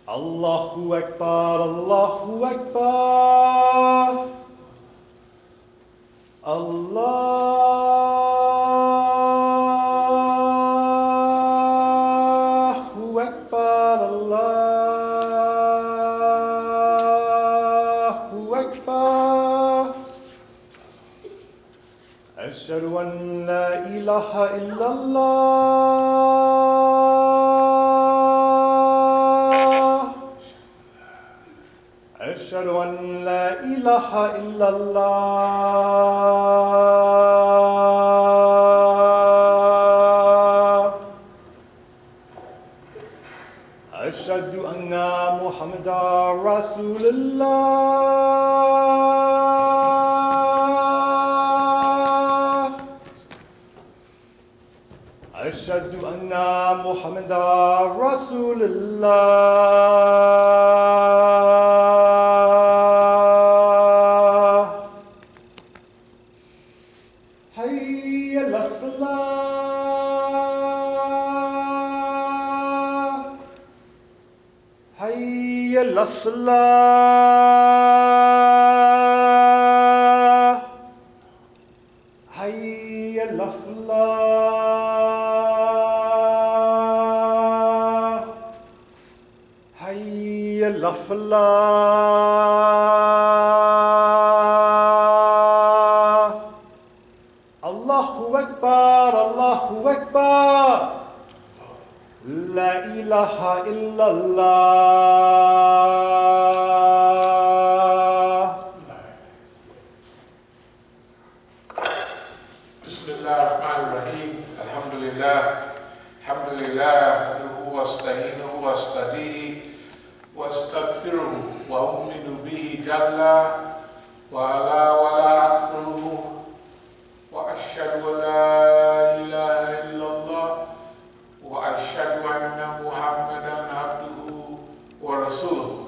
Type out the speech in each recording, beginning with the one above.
Allahu Akbar, Allahu Akbar. Allahu Akbar, Allahu Akbar. Ashhadu an la ilaha illallah. أشهد أن لا إله إلا الله أشهد أن محمدا رسول الله أشهد أن محمدا رسول الله الصلاة حي الفلاح حي الفلاح الله أكبر الله أكبر لا إله إلا الله. Bismillahirrahmanirrahim. Alhamdulillah. Alhamdulillah. Nuhu wasta'inuhu wastadihi wastaghfiruhu wa uminu bihi jalla wa ala wa la akfuruhu wa ashhadu an la ilaha illallah وأشهد أن محمدا عبده ورسوله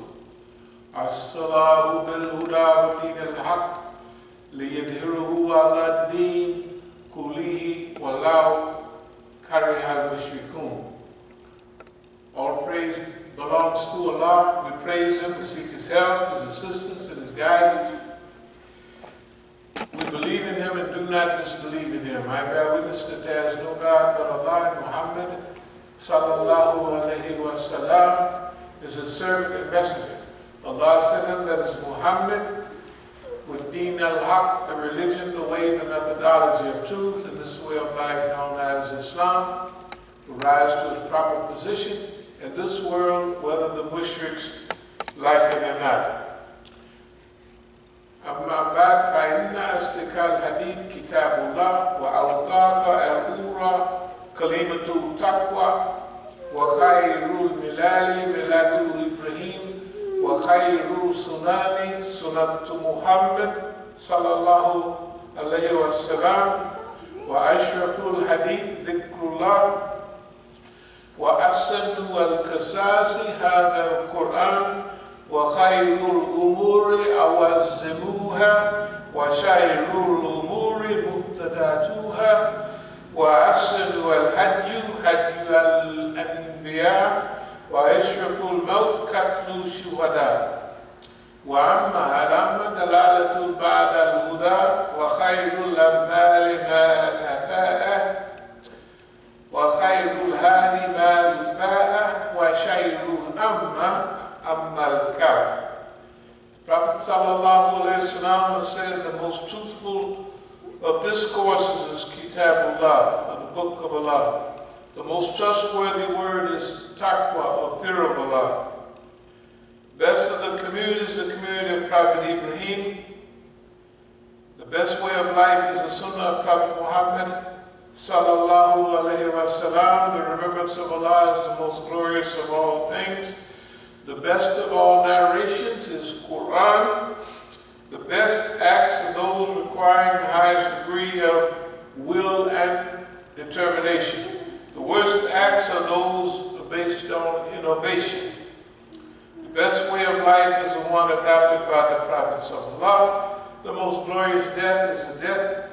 أرسله بالهدى ودين الحق ليظهره على الدين كله ولو كره المشركون. All praise belongs to Allah. We praise Him, we seek His help, His assistance, and His guidance. We believe in Him and do not disbelieve in Him. I bear witness that there is no God but Allah, and Muhammad sallallahu alayhi wa sallam is His servant and messenger. Allah sent Him, that is Muhammad, with Deen al-Haq, the religion, the way, the methodology of truth, and this way of life known as Islam, to rise to its proper position in this world, whether the mushriks like it or not. أما بعد فإن أصدق الحديث كتاب الله وأوثاق الأمور كلمة التقوى وخير الملال ملة إبراهيم وخير السنن سنة محمد صلى الله عليه وسلم وأشرف الحديث ذكر الله وأحسن القصص هذا القرآن وخير الأمور أوزموها وشر الأمور محدثاتها وأحسن الحج حج الأنبياء وأشرف الموت قتل الشهداء وأما دلالة بعد الهدى وخير الأمثال ما نفاء وخير الهادي ما اتباع وشر الأمة أما الكعب. Prophet sallallahu alayhi wa sallam said the most truthful of discourses is Kitabullah, the book of Allah. The most trustworthy word is taqwa, or fear of Allah. Best of the community is the community of Prophet Ibrahim. The best way of life is the sunnah of Prophet Muhammad sallallahu alayhi wa sallam. The remembrance of Allah is the most glorious of all things. The best of all narrations is Quran. The best acts are those requiring the highest degree of will and determination. The worst acts are those based on innovation. The best way of life is the one adopted by the prophets of Allah. The most glorious death is the death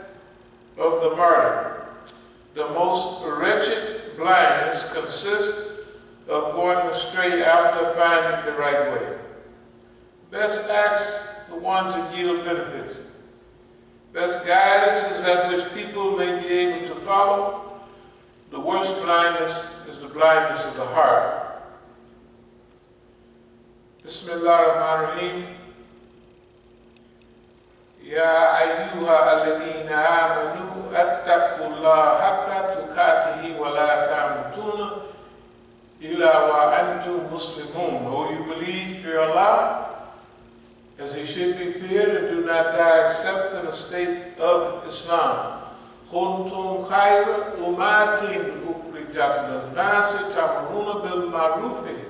of the martyr. The most wretched blindness consists of going astray after finding the right way. Best acts, the ones that yield benefits. Best guidance is that which people may be able to follow. The worst blindness is the blindness of the heart. Bismillahirrahmanirrahim. Ya ayyuha alladhina amanu attaqullaha haqqa tuqatihi wa la tamutuna illa wa antum muslimun. O you believe, fear Allah as he should be feared, and do not die except in a state of Islam. Kuntum khayra ummatin ukhrijat lin-nasi ta'muruna bil ma'rufi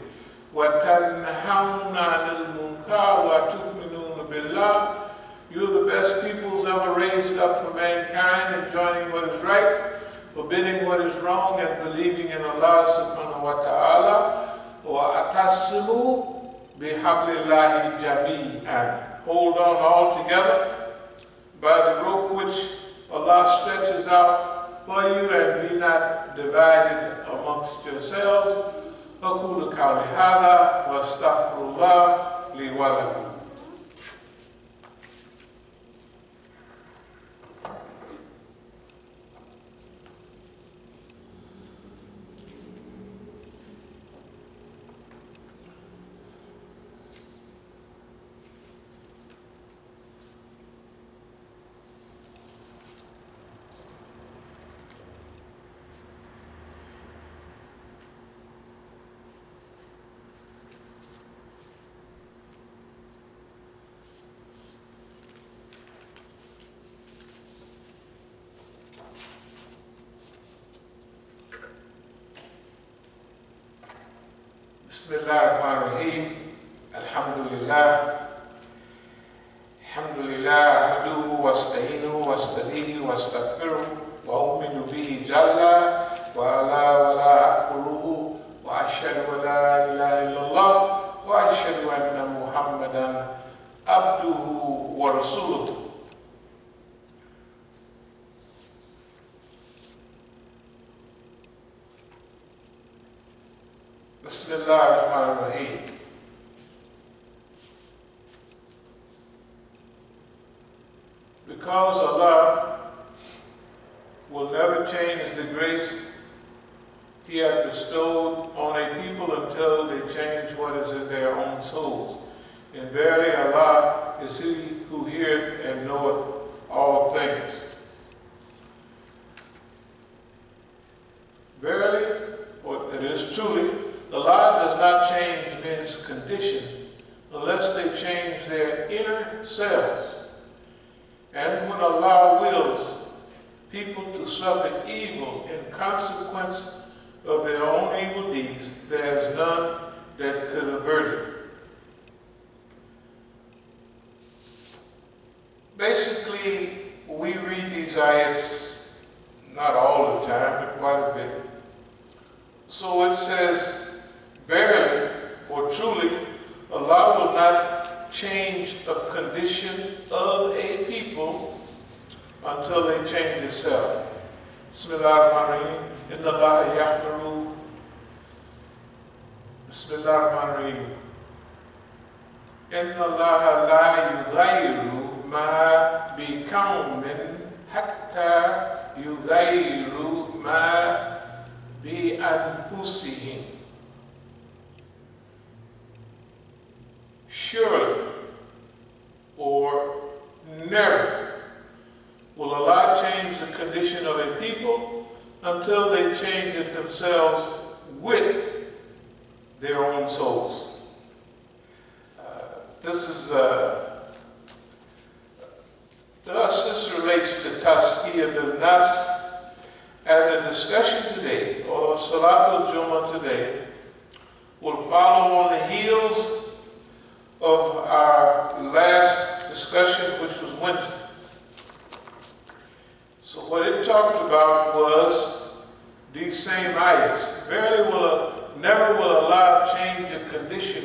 wa tanhauna 'anil munkar wa tu'minuna billah. You are the best peoples ever raised up for mankind, enjoining what is right, forbidding what is wrong, and believing in Allah subhanahu wa ta'ala. Wa atasimu bihablillahi jami'an. Hold on all together by the rope which Allah stretches out for you, and be not divided amongst yourselves. Aqulu qawli hadha wa astaghfirullah li wa lakum. Bismillahirrahmanirrahim. Alhamdulillah. Alhamdulillah. Ahmaduhu wa asta'inuhu wa astadihi wa astaghfiruhu wa uminu bihi jalla wa ala wa la akfuruhu wa ashhadu an la ilaha illallah wa ashhadu anna Muhammadan abduhu wa rasuluhu. Bismillahirrahmanirrahim. Because Allah will never change the grace He hath bestowed on a people until they change what is in their own souls. And verily Allah is He who heareth and knoweth all things. Verily, or it is truly, Allah does not change men's condition unless they change their inner selves. And when Allah wills people to suffer evil in consequence of their own evil deeds, there is none that could avert it. Basically, we read these ayats not all the time, but quite a bit. So it says, verily or truly, Allah will not change a condition of a people until they change themselves. Bismillahirrahmanirrahim. Inna Allah yahmaru. Bismillahirrahmanirrahim. Inna Allah la yughayyiru ma bi qawmin hatta yughayyiru ma bi anfusihim. Surely, or never, will Allah change the condition of a people until they change it themselves with their own souls. This relates to Tazkiyah bil-Nafs, and the discussion today, or Khutbah Jum'ah today, will follow on the heels of our last discussion, which was Wednesday. So what it talked about was these same ayats. Verily never will Allah change the condition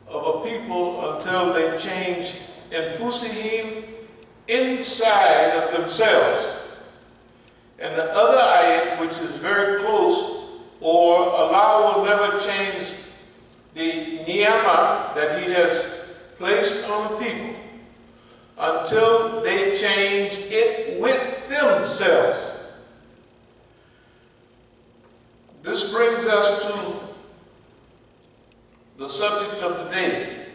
of a people until they change infusihim, inside of themselves. And the other ayat, which is very close, or Allah will themselves. This brings us to the subject of the day.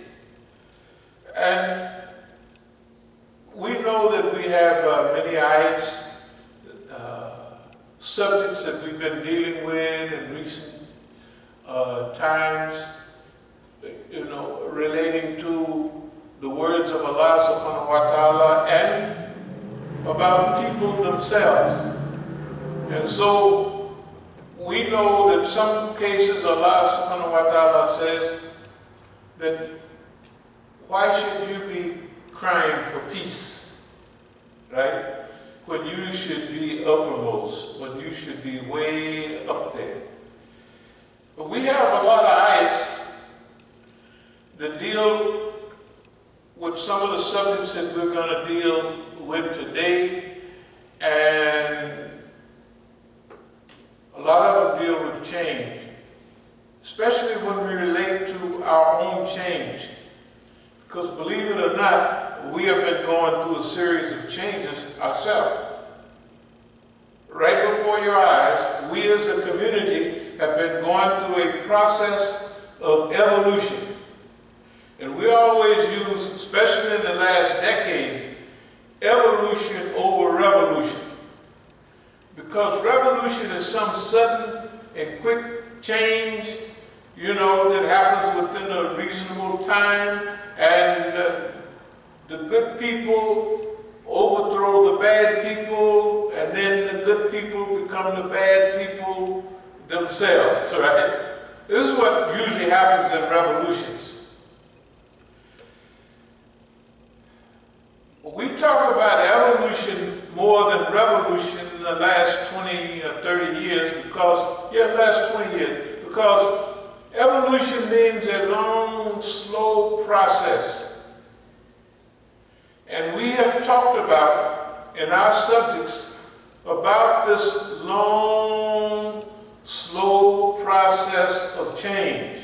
And we know that we have many ayats, subjects that we've been dealing with in recent times, relating to the words of Allah subhanahu wa ta'ala and about people themselves. And so we know that some cases Allah subhanahu wa ta'ala says that why should you be crying for peace, right? When you should be uppermost, when you should be way up there. But we have a lot of ayats that deal with some of the subjects that we're going to deal with today, and a lot of them deal with change, especially when we relate to our own change. Because believe it or not, we have been going through a series of changes ourselves. Right before your eyes, we as a community have been going through a process of evolution. And we always use, especially in the last decades, evolution over revolution. Because revolution is some sudden and quick change, that happens within a reasonable time, and the good people overthrow the bad people, and then the good people become the bad people themselves, right? This is what usually happens in revolutions. We talk about evolution more than revolution in the last 20 or 30 years last 20 years, because evolution means a long, slow process. And we have talked about, in our subjects, about this long, slow process of change.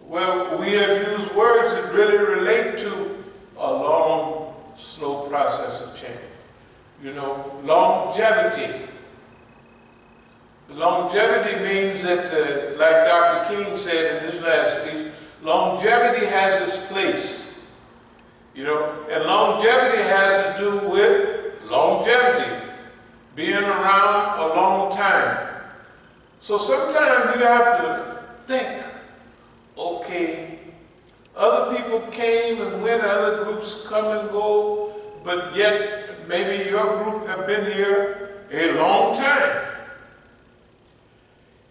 Well, we have used words that really relate to a long, slow process of change. Longevity. Longevity means that, like Dr. King said in his last speech, longevity has its place. And longevity has to do with longevity, being around a long time. So sometimes you have to think, okay, other people came and went, other groups come and go, but yet maybe your group have been here a long time.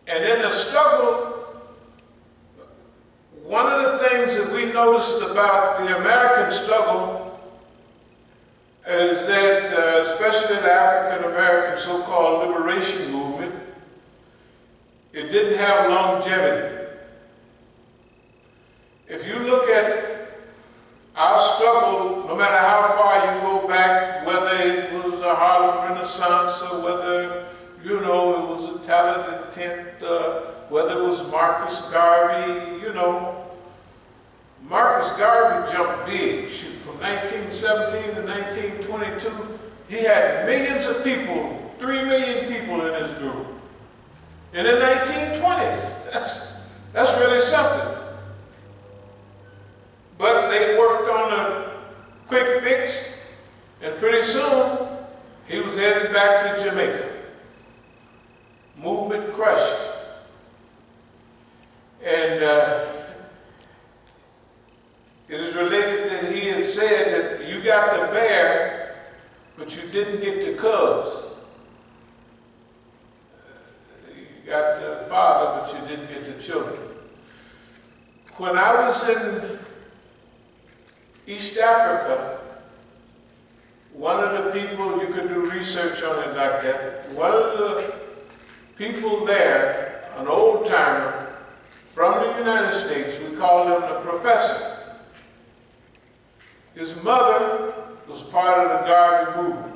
And in the struggle, one of the things that we noticed about the American struggle is that, especially the African-American so-called liberation movement, it didn't have longevity. If you look at our struggle, no matter how far you go back, whether it was the Harlem Renaissance or whether it was a talented tent, whether it was Marcus Garvey, Marcus Garvey jumped big. From 1917 to 1922, he had millions of people, 3 million people in his group. In the 1920s, that's really something. But they worked on a quick fix, and pretty soon, he was headed back to Jamaica. Movement crushed. And it is related that he had said that you got the bear, but you didn't get the cubs. You got the father, but you didn't get the children. When I was in East Africa, one of the people, you could do research on it like that, one of the people there, an old timer from the United States, we call him the professor. His mother was part of the Garvey movement,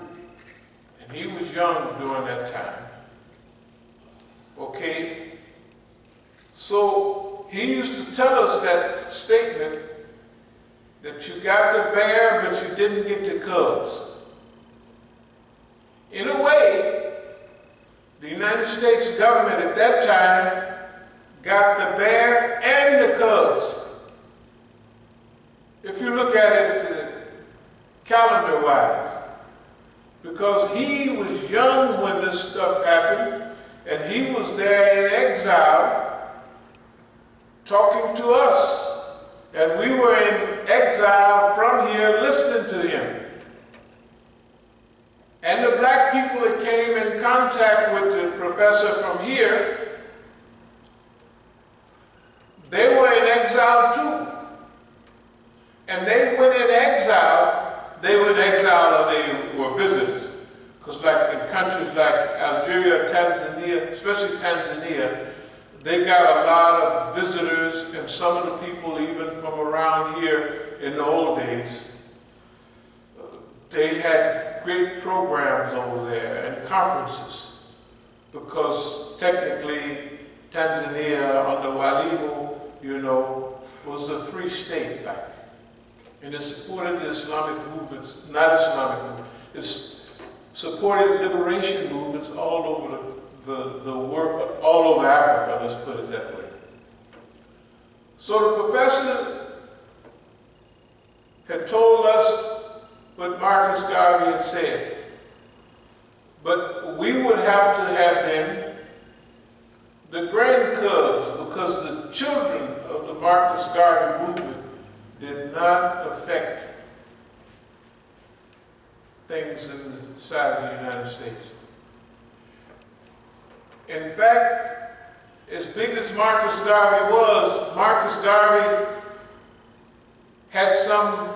and he was young during that time. Okay? So he used to tell us that statement that you got the bear, but you didn't get the cubs. In States government at that time got the bear and the cubs. If you look at it calendar-wise, because he was young when this stuff happened, and he was there in exile talking to us, and we were in exile from here listening to him. And the black people that came in contact with the professor from here, they were in exile too. And they went in exile, they were in exile or they were visitors. Because like in countries like Algeria, Tanzania, especially Tanzania, they got a lot of visitors, and some of the people even from around here in the old days, they had great programs over there and conferences, because technically Tanzania under Walimu, you know, was a free state like. And it supported the Islamic movements, not Islamic movements, it's supported liberation movements all over the world, all over Africa, let's put it that way. So the professor had told us what Marcus Garvey had said, but we would have to have been the grandcubs, because the children of the Marcus Garvey movement did not affect things inside the United States. In fact, as big as Marcus Garvey was, Marcus Garvey had some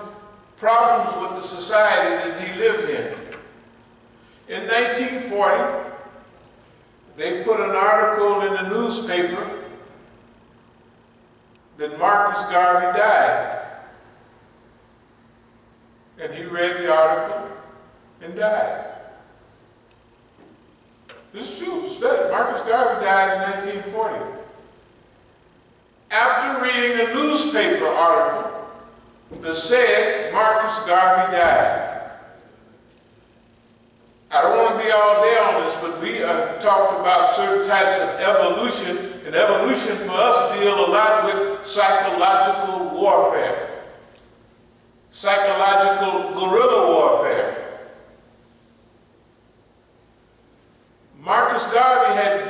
problems with the society that he lived in. In 1940, they put an article in the newspaper that Marcus Garvey died. And he read the article and died. This is true. Study. Marcus Garvey died in 1940. After reading a newspaper article that said Marcus Garvey died. I don't want to be all day on this, but we talked about certain types of evolution, and evolution for us deal a lot with psychological warfare. Psychological guerrilla warfare. Marcus Garvey had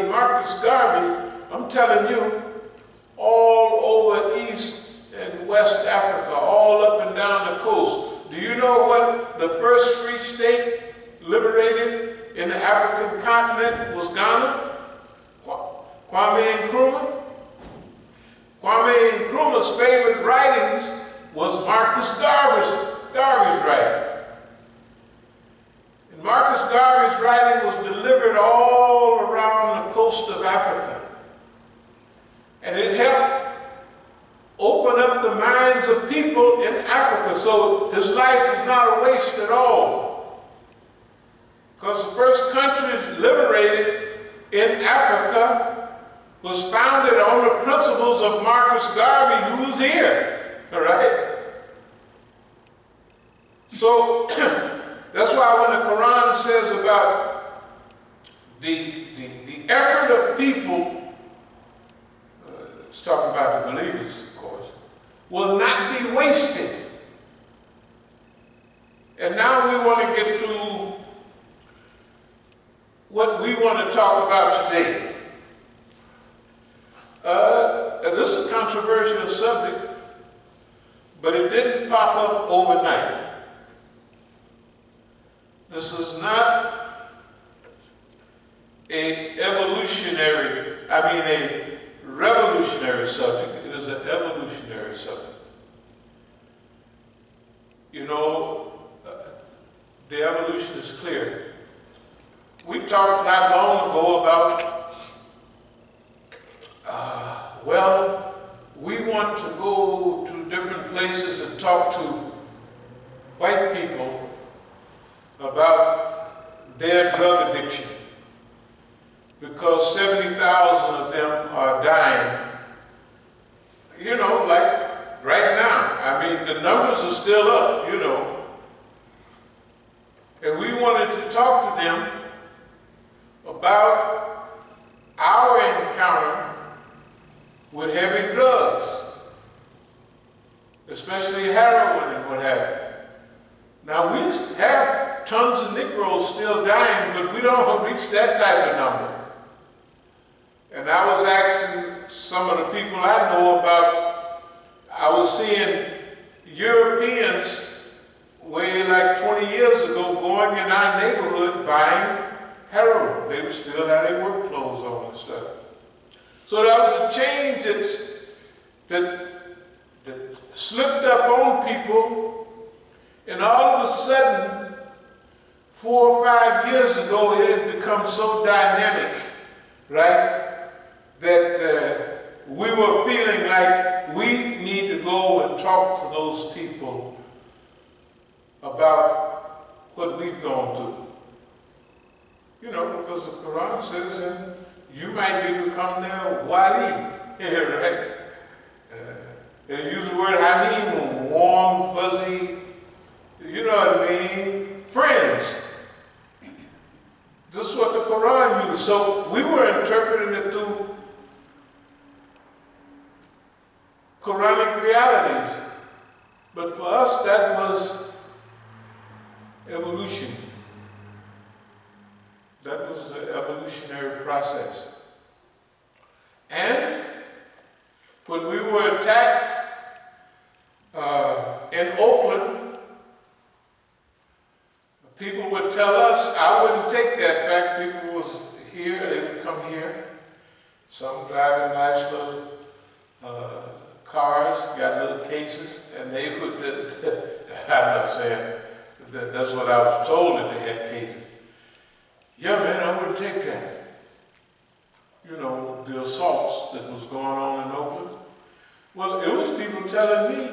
Marcus Garvey, I'm telling you, all over East and West Africa, all up and down the coast. Do you know what the first free state liberated in the African continent was? Ghana? Kwame Nkrumah? Kwame Nkrumah's favorite writings was Marcus Garvey's writing. And Marcus Garvey's writing was delivered all around the coast of Africa. And it helped open up the minds of people in Africa. So his life is not a waste at all. Because the first country liberated in Africa was founded on the principles of Marcus Garvey, who's here. All right? So that's why when the Quran says about the effort of people, it's talking about the believers, of course, will not be wasted. And now we want to get to what we want to talk about today. This is a controversial subject, but it didn't pop up overnight. This is not a revolutionary subject. It is an evolutionary subject. You know, the evolution is clear. We talked not long ago about, we want to go to different places and talk to white people about their drug addiction, because 70,000 of them are dying, you know, like right now. I mean, the numbers are still up, you know. And we wanted to talk to them about our encounter with heavy drugs, especially heroin and what have you. Now we have tons of Negroes still dying, but we don't reach that type of number. And I was asking some of the people I know about, I was seeing Europeans way like 20 years ago going in our neighborhood buying heroin. They still had their work clothes on and stuff. So there was a change that slipped up on people, and all of a sudden, 4 or 5 years ago, it had become so dynamic, right? That we were feeling like we need to go and talk to those people about what we've gone through. You know, because the Quran says, and you might be become their wali, right? They use the word hamim, warm, fuzzy, you know what I mean, friends. This is what the Quran used. So we were interpreting it through Quranic realities. But for us, that was evolution. That was the evolutionary process. And when we were attacked in Oakland, people would tell us, I wouldn't take that fact. People was here, they would come here. Some driving nice little cars, got little cases, and they would, I'm not saying that's what I was told, that they had cases. Yeah, man, I wouldn't take that. You know, the assaults that was going on in Oakland. Well, it was people telling me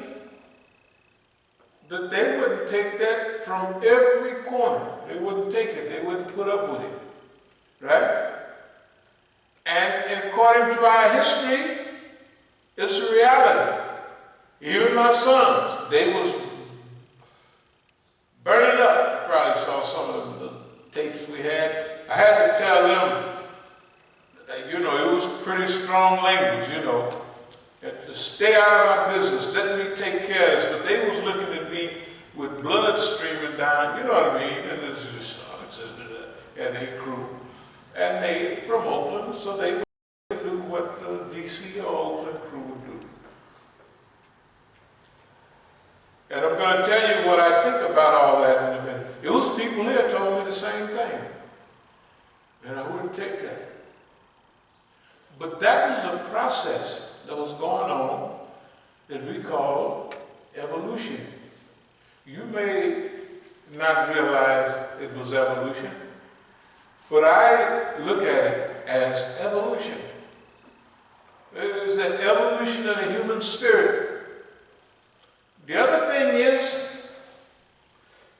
that they wouldn't take that from every corner. They wouldn't take it. They wouldn't put up with it. Right? And according to our history, it's a reality. Even my sons, they was burning up. You probably saw some of the tapes we had. I had to tell them, you know, it was pretty strong language, you know. To stay out of my business, let me take care of this. But they was looking at me with blood streaming down, you know what I mean? And this is just, and they crew. And they from Oakland, so they would do what the DC or Oakland crew would do. And I'm going to tell you what I think about all that in a minute. It was people here told me the same thing. And I wouldn't take that. But that was a process that was going on that we call evolution. You may not realize it was evolution, but I look at it as evolution. It is an evolution of the human spirit. The other thing is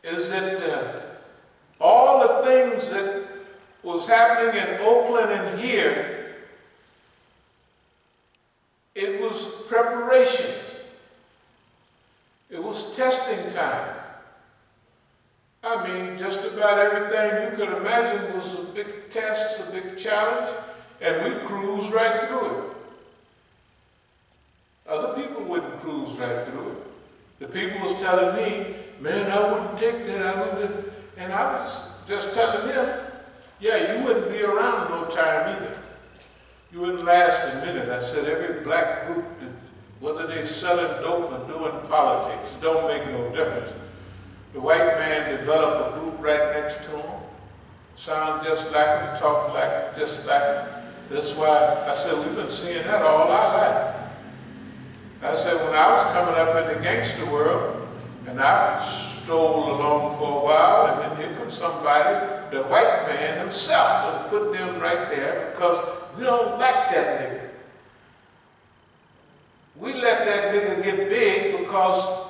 that all the things that was happening in Oakland and here, it was preparation. It was testing time. I mean, just about everything you could imagine was a big test, a big challenge, and we cruised right through it. Other people wouldn't cruise right through it. The people was telling me, man, I wouldn't take that, I wouldn't. And I was just telling them, yeah, you wouldn't be around no time either. You wouldn't last a minute. I said every black group, whether they're selling dope or doing politics, it don't make no difference. The white man developed a group right next to him, sound just like him, talk like just like him. That's why I said we've been seeing that all our life. I said when I was coming up in the gangster world, and I strolled along for a while, and then here comes somebody, the white man himself, and put them right there because we don't like that nigga. We let that nigga get big because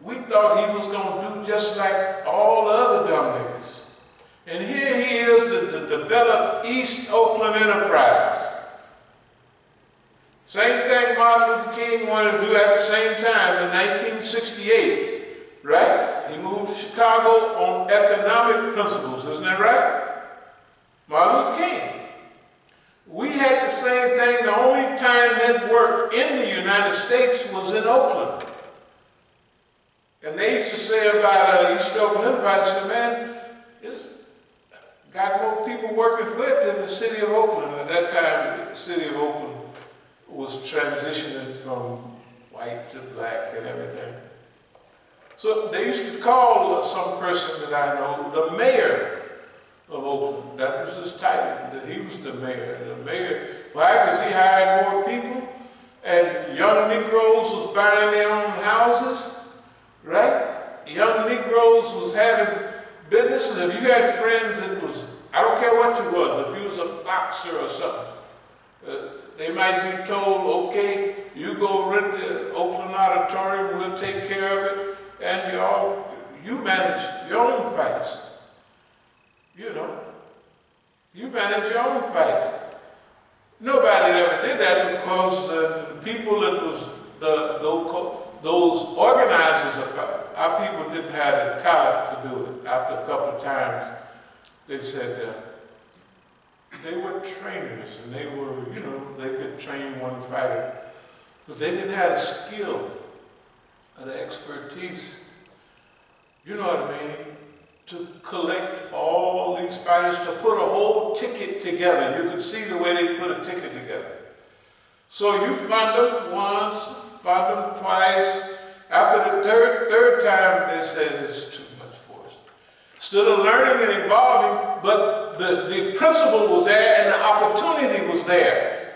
we thought he was going to do just like all the other dumb niggas. And here he is to develop East Oakland Enterprise. Same thing Martin Luther King wanted to do at the same time in 1968, right? He moved to Chicago on economic principles, isn't that right? Martin Luther King. We had the same thing. The only time that worked in the United States was in Oakland. And they used to say about East Oakland Enterprise, said, man, it's got more people working for it than the city of Oakland. At that time, the city of Oakland was transitioning from white to black and everything. So they used to call some person that I know the mayor of Oakland. That was his title, that he was the mayor. The mayor, why? Because he hired more people, and young Negroes was buying their own houses, right? Young Negroes was having business, and if you had friends that was, I don't care what you was, if you was a boxer or something, they might be told, okay, you go rent the Oakland Auditorium, we'll take care of it, and you manage your own fights. You know, you manage your own fights. Nobody ever did that because the people that was those organizers of our people didn't have the talent to do it. After a couple of times, they said they were trainers and they were, they could train one fighter, but they didn't have the skill or the expertise. You know what I mean? To collect all these fighters, to put a whole ticket together. You could see the way they put a ticket together. So you fund them once, fund them twice. After the third time, they said it's too much for us. Still learning and evolving, but the principle was there and the opportunity was there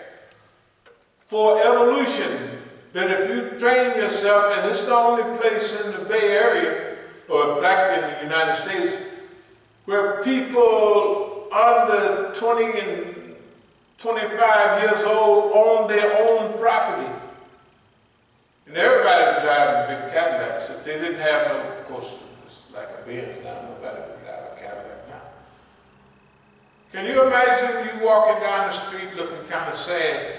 for evolution. That if you train yourself, and it's the only place in the Bay Area, or black in the United States, where people under 20 and 25 years old own their own property. And everybody was driving big Cadillacs. If they didn't have no, of course, it's like a Benz now, nobody would drive a Cadillac now. Can you imagine you walking down the street looking kind of sad,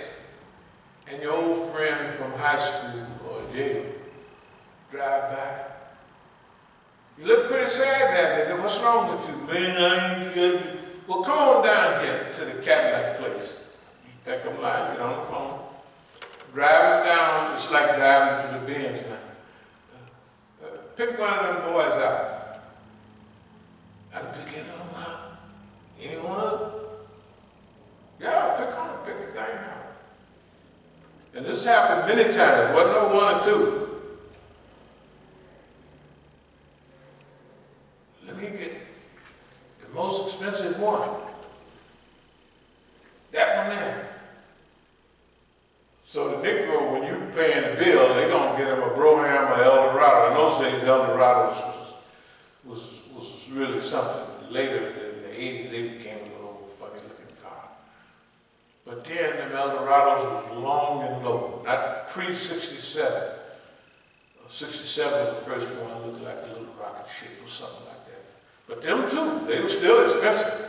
and your old friend from high school or jail drive by? You look pretty sad that day. What's wrong with you? Man, I ain't good. Well, come on down here to the Cadillac place. You think I'm lying? Get on the phone. Drive it down. It's like driving to the Benz now. Pick one of them boys out. I can pick any of them out. Any one of them? Yeah, pick a thing out. And this happened many times. Wasn't no one or two. Let me get the most expensive one. That one there. So the Negro, when you paying the bill, they're going to get him a Brougham or Eldorado. In those days, Eldorado was really something. Later, in the 80s, they became a little funny looking car. But then the Eldorados was long and low, not pre-67. 67 was the first one, looked like a little rocket ship or something like that. But them too, they were still expensive.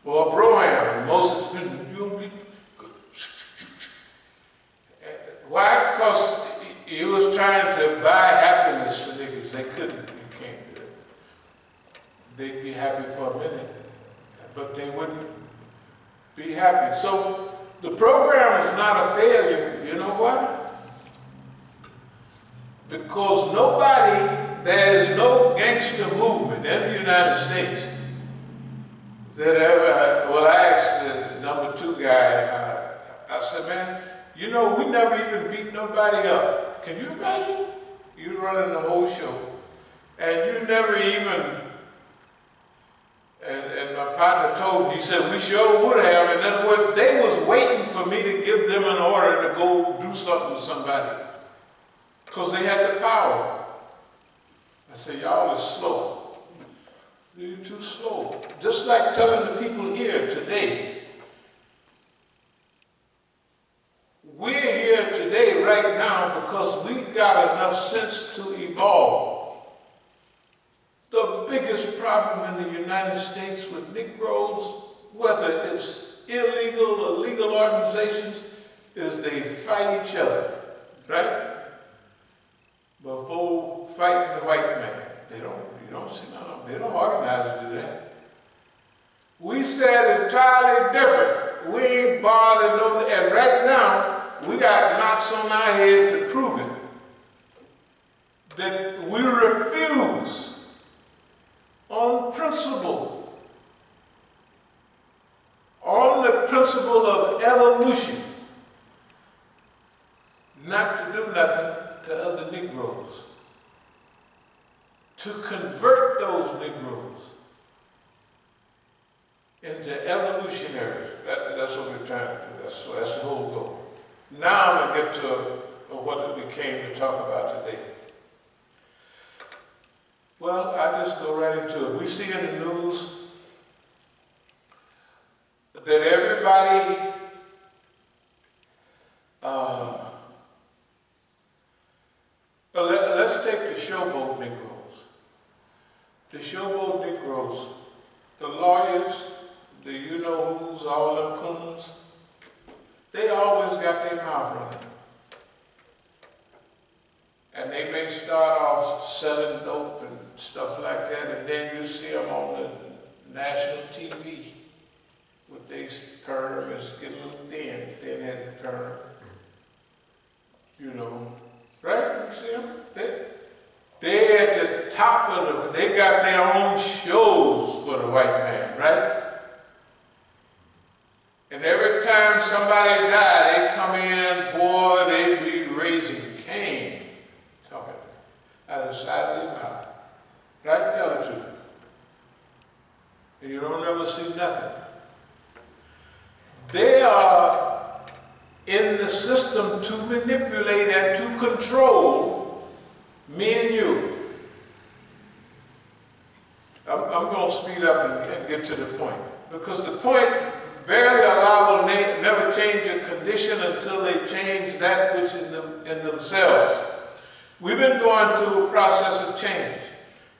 Well, a Brougham, most expensive, you don't get good. Why? Because he was trying to buy happiness for niggas. They couldn't, you can't do it. They'd be happy for a minute, but they wouldn't be happy. So the program is not a failure. You know why? Because there's no gangster movement in the United States that ever, well, I asked this number 2 guy, I said, man, we never even beat nobody up. Can you imagine? You running the whole show, and you never even, and my partner told me, he said, we sure would have, and then they was waiting for me to give them an order to go do something to somebody. Because they had the power. I said, y'all are slow. You're too slow. Just like telling the people here today. We're here today right now because we got enough sense to evolve. The biggest problem in the United States with Negroes, whether it's illegal or legal organizations, is they fight each other, right? Before fighting the white man. You don't see none of them. They don't organize to do that. We said entirely different. We ain't bothered no, and right now, we got knocks on our head to prove it. That we refuse on principle, on the principle of evolution, not to do nothing to other Negroes, to convert those Negroes into evolutionaries. That's what we're trying to do. That's the whole goal. Now I'm going to get to what we came to talk about today. Well, I just go right into it. We see in the news that everybody let's take the showboat Negroes. The showboat Negroes, the lawyers, the you-know-who's, all them coons, they always got their mouth running. And they may start off selling dope and stuff like that, and then you see them on the national TV with these perm is getting a little thin-headed perm. You know, right? You see them? They at the top of they got their own shows for the white man, right? And every time somebody died, they come in, boy, they be raising Cain. Talking out of the side of their mouth. Right? Tell the truth. And you don't ever see nothing. They are in the system to manipulate and to control me and you. I'm going to speed up and get to the point. Because the point, verily Allah will never change a condition until they change that which in themselves. We've been going through a process of change.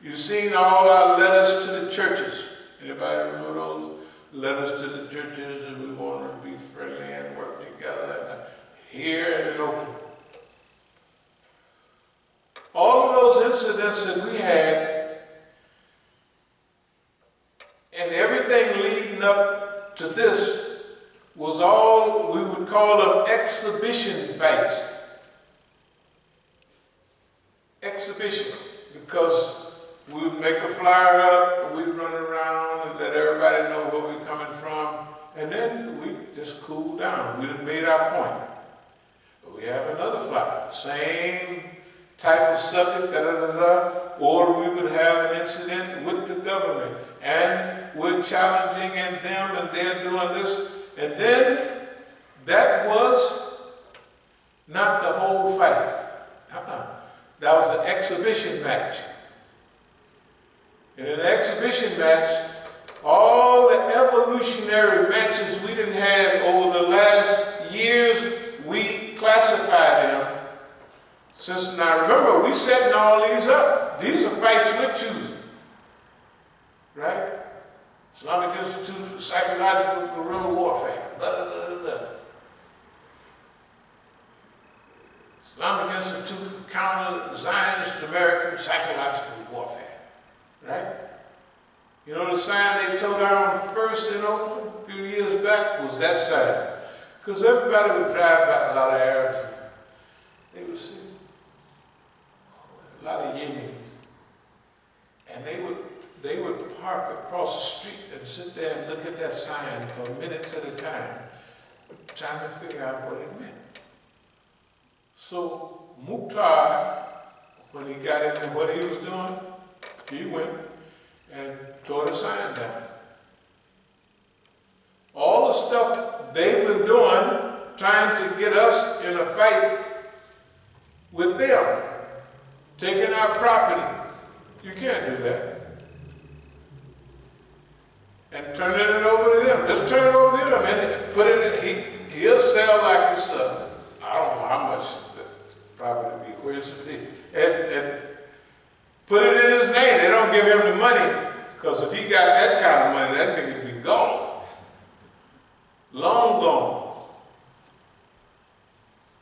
You've seen all our letters to the churches. Anybody remember those letters to the churches that we want to be friendly and work together here and in Oakland? All of those incidents that we had and everything leading up to this was all we would call them exhibition fights. Exhibition, because we would make a flyer up, we'd run around and let everybody know where we're coming from, and then we just cool down. We done made our point. But we have another flyer, same type of subject, or we would have an incident with the government, and we're challenging them, and they're doing this, and then that was not the whole fight. That was an exhibition match. In an exhibition match, all the evolutionary matches we done had over the last years, we classified them. Since now remember, we setting all these up. These are fights we're choosing. Right? Islamic Institute for Psychological Guerrilla Warfare. Blah, blah, blah, blah. Islamic Institute for Counter Zionist American Psychological Warfare. Right? You know the sign they tore down first in Oakland a few years back was that sign. Because everybody would drive by, a lot of Arabs. They would see a lot of Yemenis. And they would park across the street and sit there and look at that sign for minutes at a time, trying to figure out what it meant. So Mukhtar, when he got into what he was doing, he went and tore the sign down. All the stuff they've been doing, trying to get us in a fight with them, taking our property. You can't do that. And turning it over to them. Just turn it over to them and put it in. He'll sell like it's I don't know how much the property be. Where's it? And put it in his name. They don't give him the money, because if he got that kind of money, that nigga be gone. Long gone.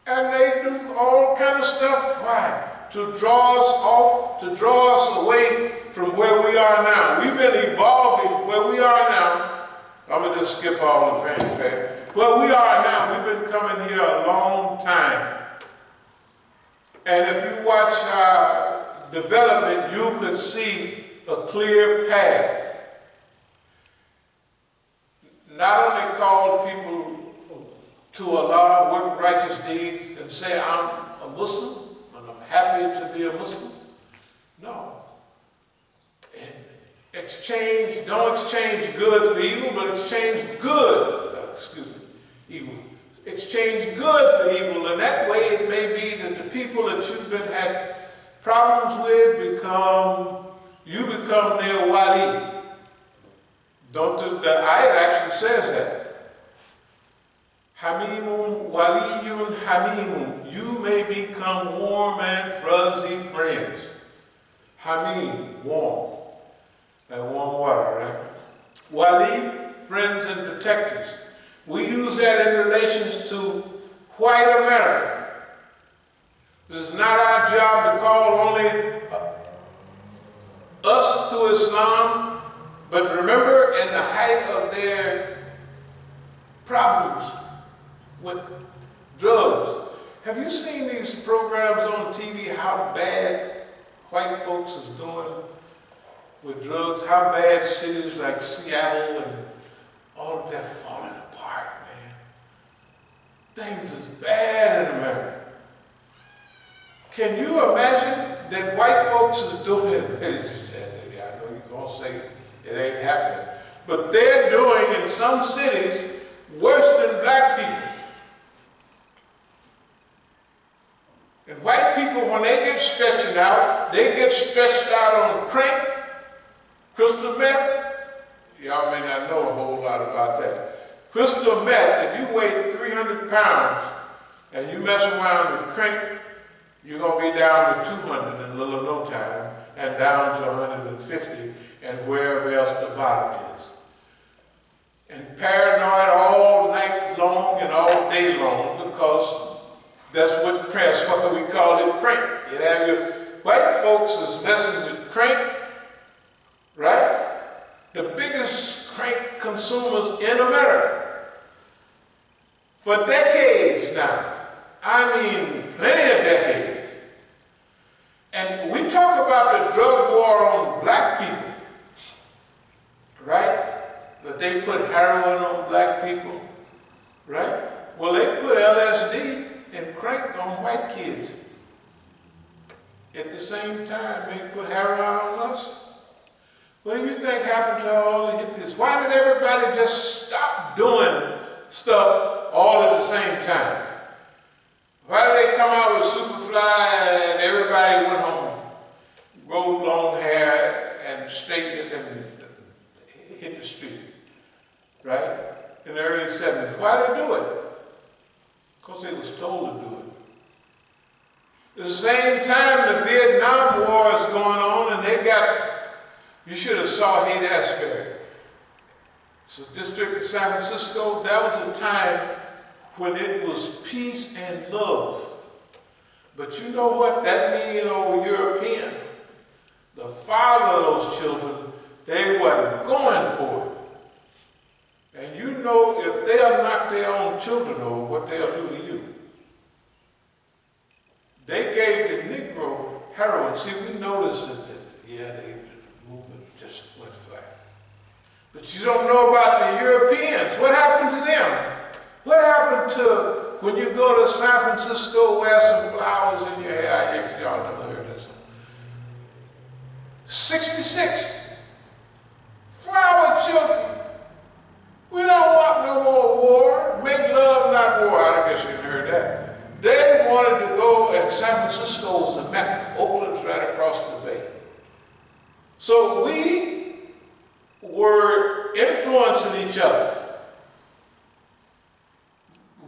And they do all kind of stuff. Why? To draw us off, to draw us away from where we are now. We've been evolving where we are now I'm going to just skip all the fanfare. Well, we are now. We've been coming here a long time. And if you watch our development, you could see a clear path. Not only call people to Allah, work righteous deeds, and say, I'm a Muslim, and I'm happy to be a Muslim. No. And don't exchange good for evil, but exchange evil. Exchange good for evil, and that way it may be that the people that you've had problems with you become their wali. The ayat actually says that. Hamimun waliyun hamimun. You may become warm and fuzzy friends. Hamim, warm. Like warm water, right? Wali, friends and protectors. We use that in relation to white America. This is not our job to call only us to Islam, but remember, in the height of their problems with drugs. Have you seen these programs on TV, how bad white folks is doing with drugs? How bad cities like Seattle and all of that falling apart, man. Things is bad in America. Can you imagine that white folks is doing it? I know you're going to say it ain't happening. But they're doing in some cities worse than black people. And white people, when they get stretching out, they get stretched out on crank, crystal meth. Y'all may not know a whole lot about that. Crystal meth, if you weigh 300 pounds and you mess around with crank, you're going to be down to 200 in a little no time and down to 150 and wherever else the bottom is. And paranoid all night long and all day long because that's what we call it crank. You have your white folks is messing with crank, right? The biggest crank consumers in America for decades now. I mean, plenty of decades. And we talk about the drug war on black people, right? That they put heroin on black people, right? Well, they put LSD and crank on white kids. At the same time, they put heroin on us. What do you think happened to all the hippies? Why did everybody just stop doing stuff all at the same time? Why did they come out with Superfly and everybody went home, rolled long hair and stayed and hit the street, right? In the early 70s. Why did they do it? Because they was told to do it. At the same time, the Vietnam War is going on, and they got, you should have saw Haight-Ashbury. It's a district of San Francisco. That was a time when it was peace and love. But you know what that means over European? The father of those children, they weren't going for it. And you know if they'll knock their own children over, what they'll do to you. They gave the Negro heroin. See, we noticed that the movement just went flat. But you don't know about the Europeans. What happened to them? What happened to when you go to San Francisco, wear some flowers in your hair? I guess y'all never heard that. 66. Flower children. We don't want no more war. Make love, not war. I guess you heard that. They wanted to go, and San Francisco was the Mecca. Oakland's right across the bay. So we were influencing each other.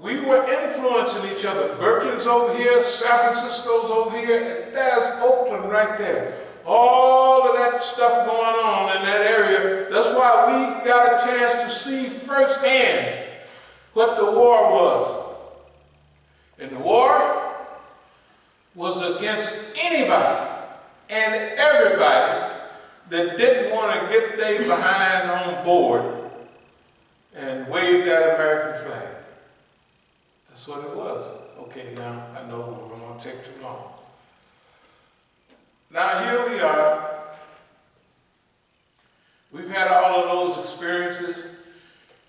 We were influencing each other. Berkeley's over here, San Francisco's over here, and there's Oakland right there. All of that stuff going on in that area. That's why we got a chance to see firsthand what the war was. And the war was against anybody and everybody that didn't want to get their behind on board and waved that American flag. That's what it was. Okay, now I know we're going to take too long. Now here we are. We've had all of those experiences,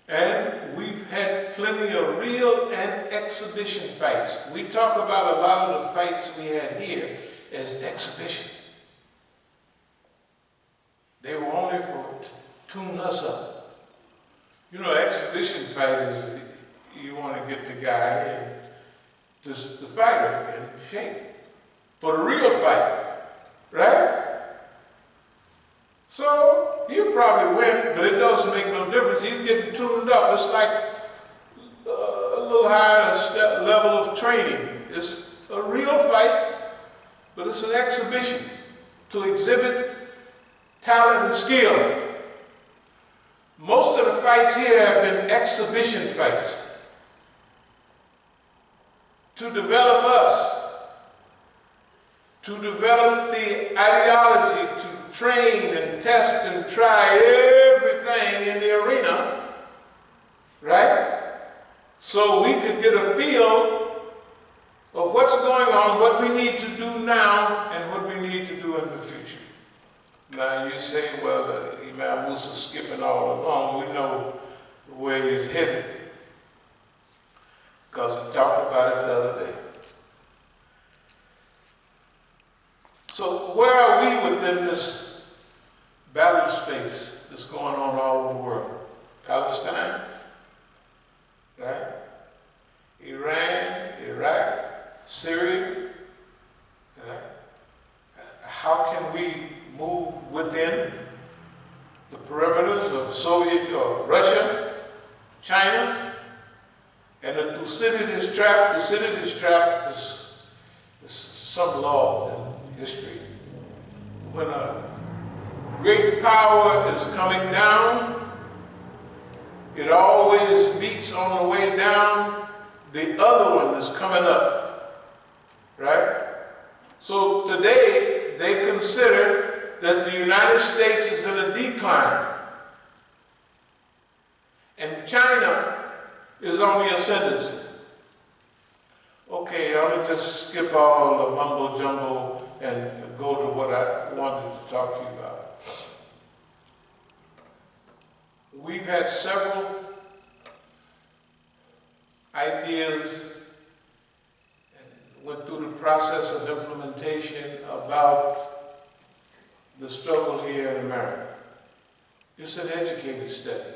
and we've had plenty of real and exhibition fights. We talk about a lot of the fights we had here as exhibition. They were only to tune us up. You know, exhibition fight is you want to get the guy and the fighter in shape for the real fight, right? So he'll probably win, but it doesn't make no difference. He's getting tuned up. It's like a little higher level of training. It's a real fight, but it's an exhibition to exhibit talent and skill. Most of the fights here have been exhibition fights to develop us, to develop the ideology, to train and test and try everything in the arena, right? So we could get a feel of what's going on, what we need to do now, and what we need to do in the future. Now you say, well, Imam Musa skipping all along. We know where he's headed, because he talked about it the other day. So where are we within this battle space that's going on all over the world? Palestine, right? Iran, Iraq, Syria, right? How can we move within the perimeters of Soviet or Russia, China, and the Thucydides trap? Thucydides trap is some law in history. When a great power is coming down, it always meets on the way down the other one that's coming up, right? So today they consider that the United States is in a decline, and China is on the ascendancy. Okay, I'm going to just skip all the mumbo jumbo and go to what I wanted to talk to you about. We've had several ideas and went through the process of implementation about the struggle here in America. It's an educated study.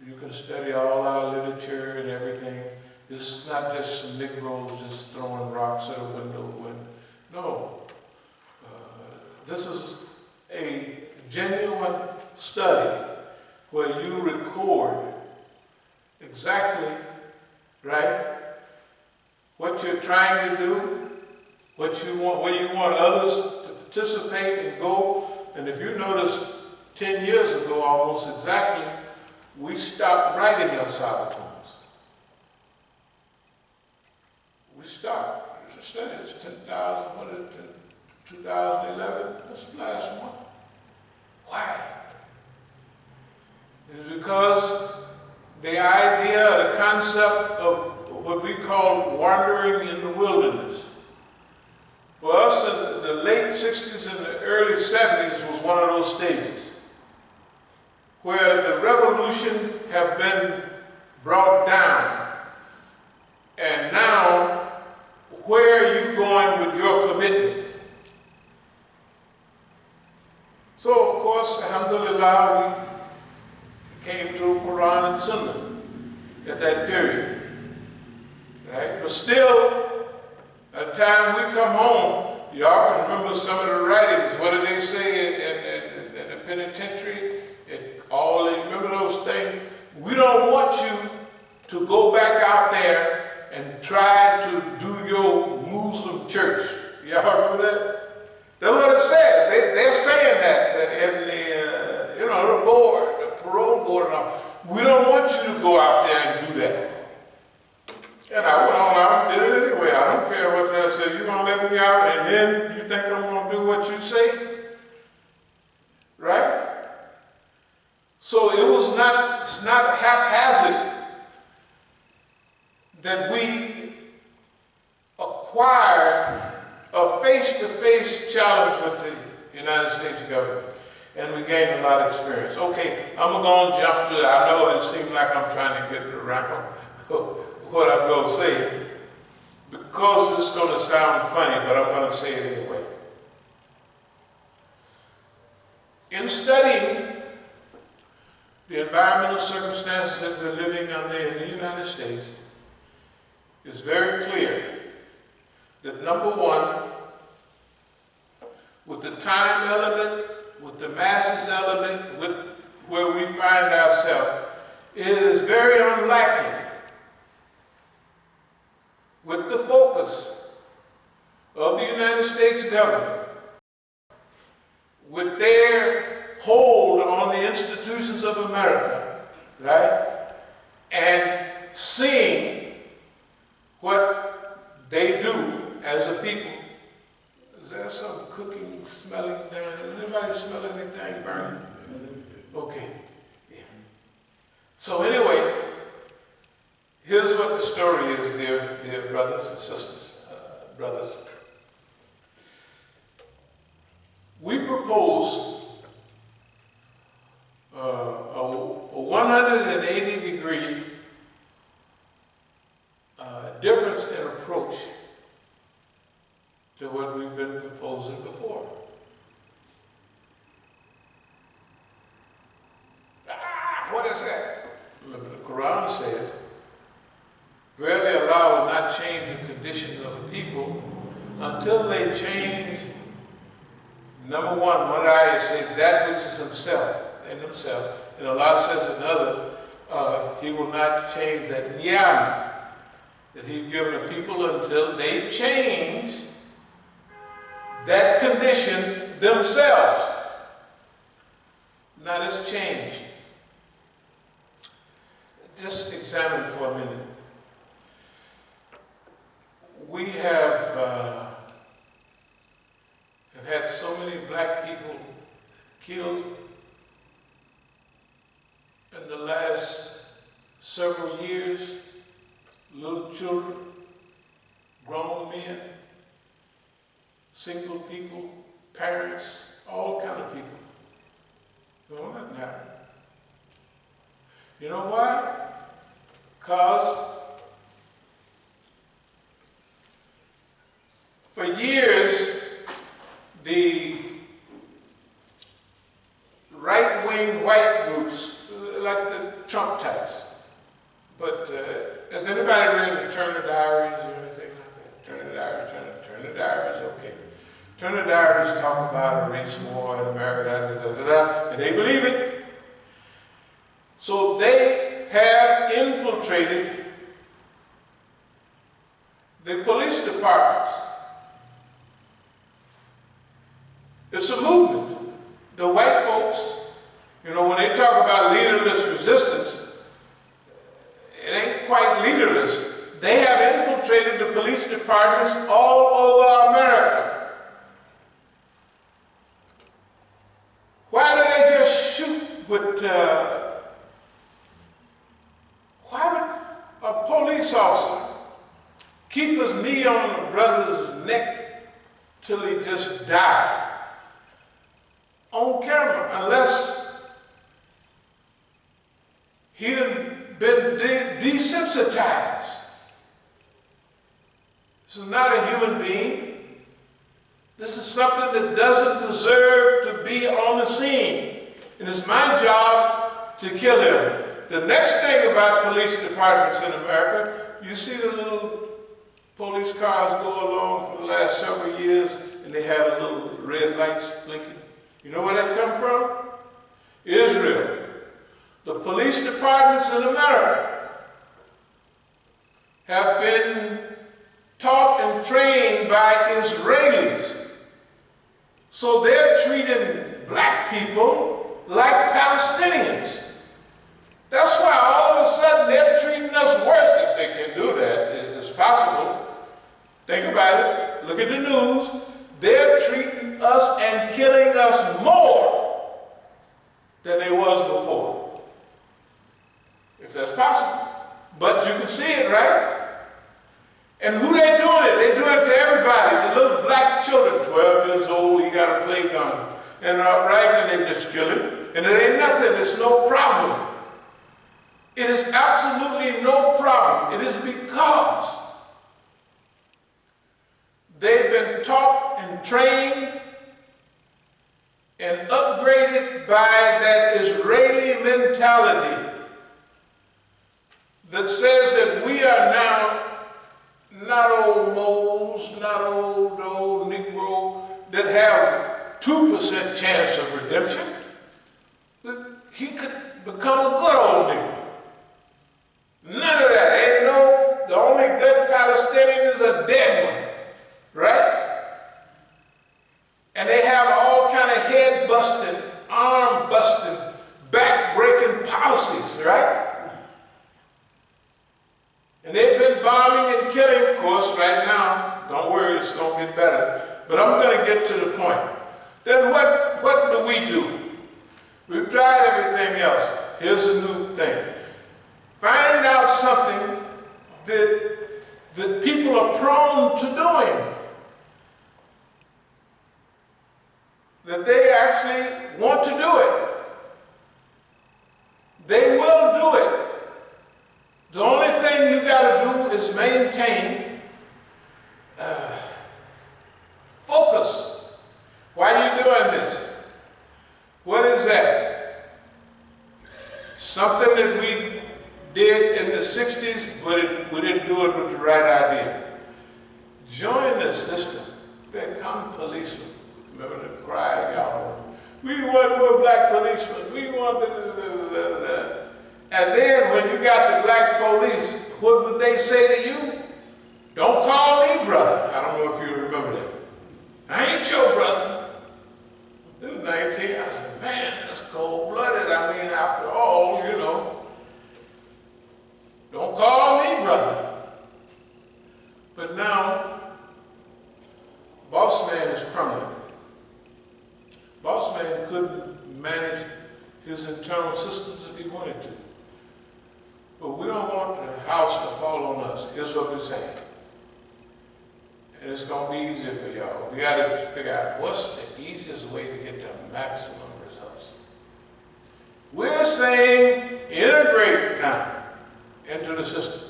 You can study all our literature and everything. This is not just some Negroes just throwing rocks at a window. No. This is a genuine study where you record exactly, right, what you're trying to do, what you want, where you want others to participate and go. And if you notice, 10 years ago almost exactly, we stopped writing As-Sabiqun. We stopped. The study is 10,000, what is it, 2011? That's the last one. Why? It's because the idea, the concept of what we call wandering in the wilderness. For us, in the late 60s and the early 70s was one of those stages where the revolution have been brought down. And now, where are you going with your commitment? So, of course, alhamdulillah, we came to Quran and Sunnah at that period, right? But still, by the time we come home, y'all can remember some of the writings. What did they say in the penitentiary? Remember those things? We don't want you to go back out there and try to do your Muslim church. Y'all remember that? That's what it said. They're saying that in the, the board, the parole board and all. We don't want you to go out there and do that. And I went on out and did it anyway. I don't care what they say. You're going to let me out and then you think I'm going to do what you say? Right? So it was it's not haphazard that we acquired a face-to-face challenge with the United States government, and we gained a lot of experience. Okay, I'm going to go and jump to it. I know it seems like I'm trying to get around what I'm going to say, because it's going to sound funny, but I'm going to say it anyway. In studying the environmental circumstances that we're living under in the United States, it's very clear that number one, with the time element, with the masses element, with where we find ourselves, it is very unlikely, with the focus of the United States government, with their hold on the institutions of America, right? And seeing what they do as a people. Is there some cooking, smelling down? Does anybody smell anything burning? Okay. Yeah. So anyway, here's what the story is, dear brothers and sisters, brothers. We propose a 180-degree difference in approach to what we've been proposing before. What is that? The Quran says, "Verily Allah will not change the condition of the people until they change." Number one ayah says that which is himself, and Allah says another, He will not change that ni'mah that He's given the people until they change that condition themselves. Now let's change. Just examine for a minute. We have had so many black people killed in the last several years, little children, grown men, single people, parents, all kind of people. No, not now. You know why? Because for years, the right-wing white groups, like the Trump types, but has anybody read the Turner Diaries or anything like that? Turner Diaries, okay. Turner Diaries talk about a race war in America, and they believe it. So they have infiltrated the police departments. It's a movement. The white folks, you know, when they talk about leaderless resistance, it ain't quite leaderless. They have infiltrated the police departments all over America. Why do they just shoot with, why would a police officer keep his knee on a brother's neck till he just died? On camera, unless he had been desensitized. This is not a human being. This is something that doesn't deserve to be on the scene. And it's my job to kill him. The next thing about police departments in America, you see the little police cars go along for the last several years, and they have a little red lights blinking. You know where that come from? Israel. The police departments in America have been taught and trained by Israelis. So they're treating black people like Palestinians. That's why all of a sudden they're treating us worse, if they can do that. It's possible. Think about it. Look at the news. They're treating us and killing us more than they was before. it, right? And who they doing it? They doing it to everybody. The little black children, 12 years old, he got a play gun. And right, and they just kill him. And it ain't nothing, it's no problem. It is absolutely no problem. It is because they've been taught and trained and upgraded by that Israeli mentality that says that we are now not old moles, not old Negro that have 2% chance of redemption, but he could become a good old Negro. None of that. Ain't no, the only good Palestinian is a dead one, right? And they have all kind of head-busting, arm-busting, back-breaking policies, right? And they've been bombing and killing, of course, right now. Don't worry, it's going to get better. But I'm going to get to the point. Then what do we do? We've tried everything else. Here's a new thing. Find out something that people are prone to doing. That they actually want to do it. They will do it. The only thing you got to do is maintain focus. Why are you doing this? What is that? Something that we did in the 60s, but we didn't do it with the right idea. Join the system. Become policemen. Remember the cry, y'all? We want more black policemen. We want the. And then when you got the black police, what would they say to you? Don't call me brother. I don't know if you remember that. I ain't your brother. It was 19. I said, man, that's cold-blooded. I mean, after all, you know. Don't call me brother. But now, boss man is crumbling. Boss man couldn't manage his internal systems if he wanted to. But we don't want the house to fall on us. Here's what we're saying. And it's going to be easier for y'all. We got to figure out what's the easiest way to get the maximum results. We're saying integrate now into the system.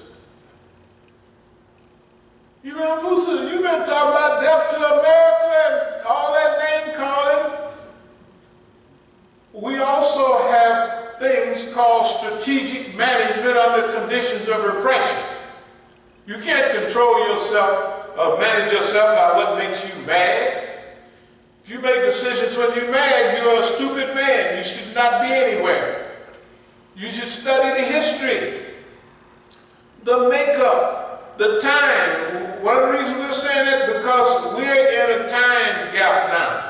Imam Musa, you've been talking about death to America and all that name calling. We also have things called strategic management under conditions of repression. You can't control yourself or manage yourself by what makes you mad. If you make decisions when you're mad, you're a stupid man. You should not be anywhere. You should study the history, the makeup, the time. One of the reasons we're saying that because we're in a time gap now.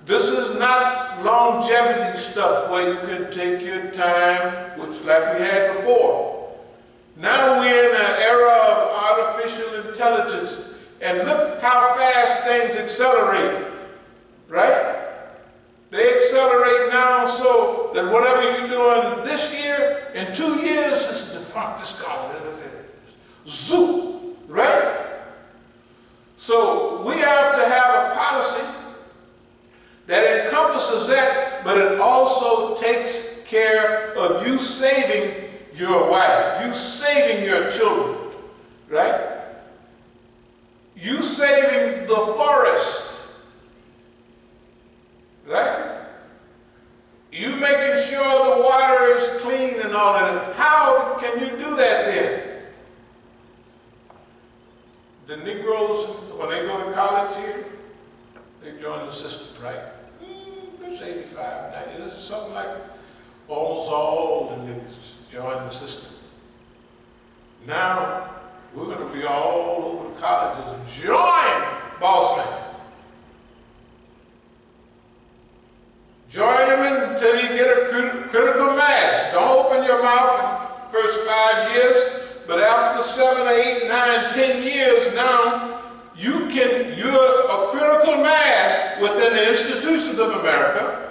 This is not longevity stuff where you can take your time, which like we had before. Now we're in an era of artificial intelligence, and look how fast things accelerate, right? They accelerate now so that whatever you're doing this year, in 2 years, it's defunct, it's gone. Zoom, right? So we have to have a policy that encompasses that, but it also takes care of you saving your wife, you saving your children, right? You saving the forest, right? You making sure the water is clean and all of that. How can you do that then? The Negroes, when they go to college here, they join the system, right? There's 85, 90, this is something like almost all the niggas join the system. Now, we're going to be all over the colleges and join Boss Man. Join him until you get a critical mass. Don't open your mouth in the first 5 years, but after 7, 8, 9, 10 years now, you're a critical mass within the institutions of America,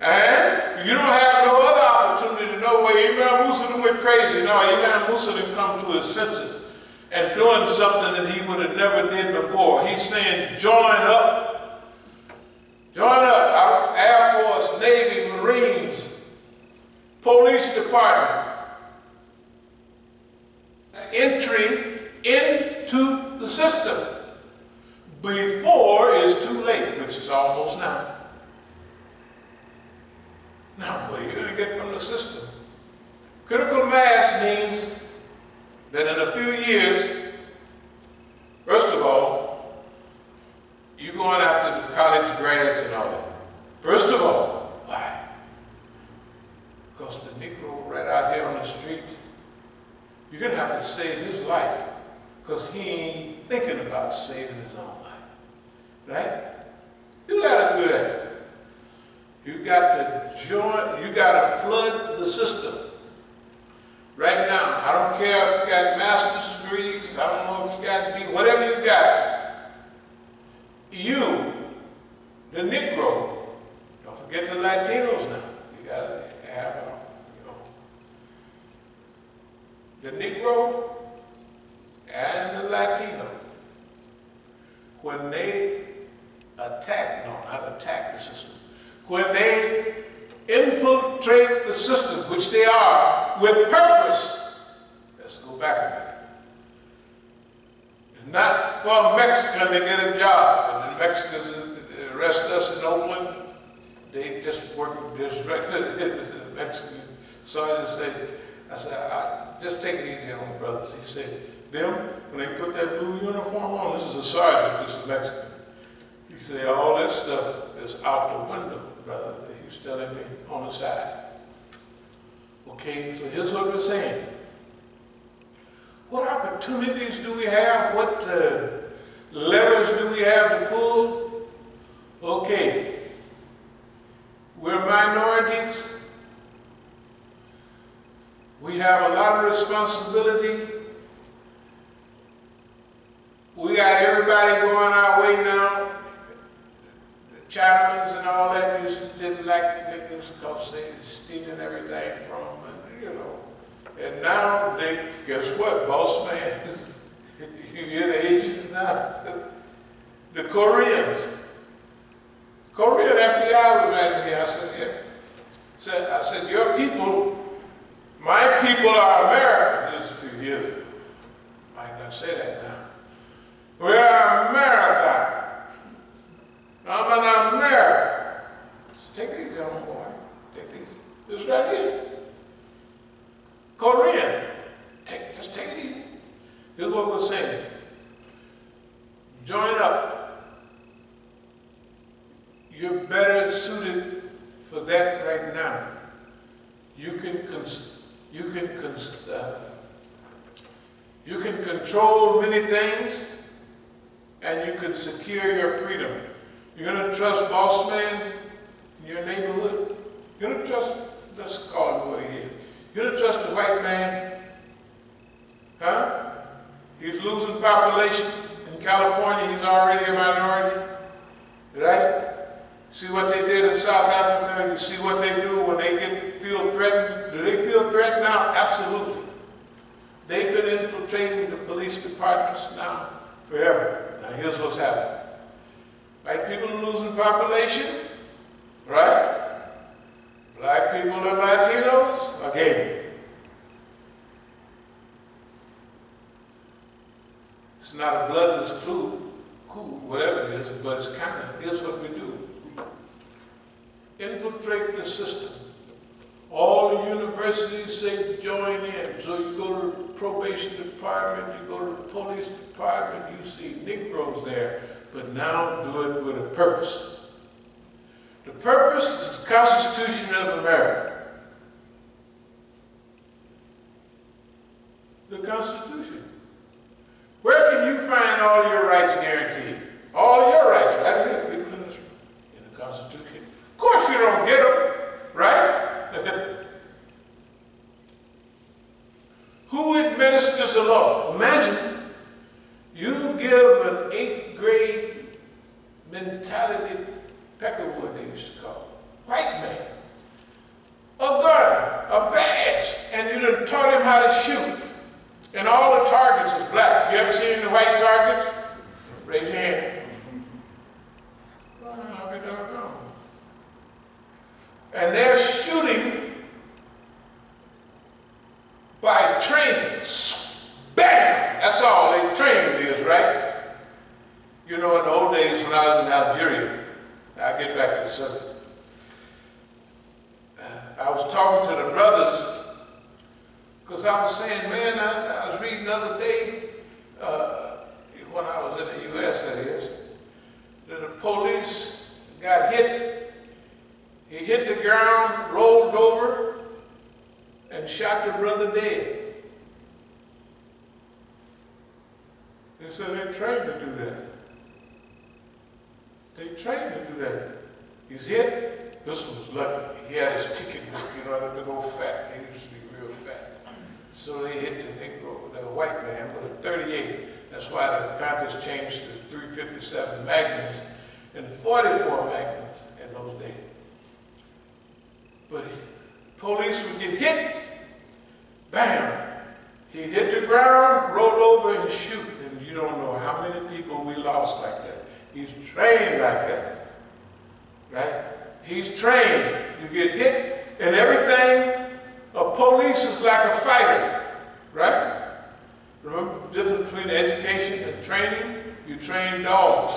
and you don't have no other opportunity to know where Imam Musa went crazy. No, Imam Musa didn't come to his senses. and doing something that he would have never did before. He's saying, join up. Join up. Our Air Force, Navy, Marines, Police Department. Entry into the system before it's too late, which is almost now. Now, what are you going to get from the system? Critical mass means that in a few years, first of all, you're going after the college grads and all that. First of all, why? Because the Negro right out here on the street, you're going to have to save his life because he ain't thinking about saving his own life. Right? You got to do that. You got to join, you got to flood the system. Right now, I don't care if you got master's degrees, I don't know if you got B, whatever you got. You, the Negro, don't forget the Latinos now. You got to have, the Negro and the Latino, when they attack, no, not attack the system, when they infiltrate the system, which they are, with purpose, let's go back a minute. It's not for a Mexican to get a job, and the Mexicans arrest us in Oakland, they just work, just the Mexican sergeant said, I said, just take it easy on the brothers. He said, them, when they put that blue uniform on, this is a sergeant, this is Mexican. He said, all that stuff is out the window, brother. He's telling me on the side. Okay, so here's what we're saying. What opportunities do we have? What levers do we have to pull? Okay, we're minorities. We have a lot of responsibility. We got everybody going our way now. The Chathamans and all that didn't like niggas because they were stealing everything from them, and, And now they, guess what, boss man? You hear the Asians now? The Koreans. Korean FBI was right here. I said, yeah. I said, your people, my people are American. This is a few years ago. Might not say that now. We are America. I'm an American. So take it easy, on boy. Take it easy. This right here. Korean. Just take it easy. Here's what we're saying. Join up. You're better suited for that right now. You can control many things, and you can secure your freedom. You're going to trust boss man in your neighborhood. You're going to trust, let's call him what he is. You're going to trust the white man, huh? He's losing population. In California, he's already a minority, right? See what they did in South Africa, you see what they do when they feel threatened. Do they feel threatened now? Absolutely. They've been infiltrating the police departments now forever. Now here's what's happening. White people are losing population, right? Black people and Latinos are gaining. It's not a bloodless coup, whatever it is, but it's kind of, here's what we do. Infiltrate the system. All the universities say join in. So you go to the probation department, you go to the police department, you see Negroes there, but now do it with a purpose. The purpose is the Constitution of America. The Constitution. Where can you find all your rights guaranteed? All of your rights, right here, people in the Constitution. Of course you don't get them, right? Who administers the law? Imagine you give an 8th grade mentality, peckerwood they used to call it, white man, a gun, a badge, and you done taught him how to shoot, and all the targets is black. Yeah, you ever seen the white targets? Raise your hand. I'll be doggone. And they're shooting by training. Bam! That's all they training is, right? You know, in the old days when I was in Algeria, I'll get back to the subject. I was talking to the brothers because I was saying, man, I was reading the other day, when I was in the U.S., that is, that the police got hit. He hit the ground, rolled over, and shot the brother dead. They said they trained to do that. They trained to do that. He's hit. This one was lucky. He had his ticket book, you know, the big old fat. He used to be real fat. So they hit the Negro, the white man, with a 38. That's why the Panthers changed to 357 Magnums and 44 Magnums in those days. But police would get hit, bam! He hit the ground, rolled over and shoot. And you don't know how many people we lost like that. He's trained like that, right? He's trained. You get hit and everything. A police is like a fighter, right? Remember the difference between education and training? You train dogs.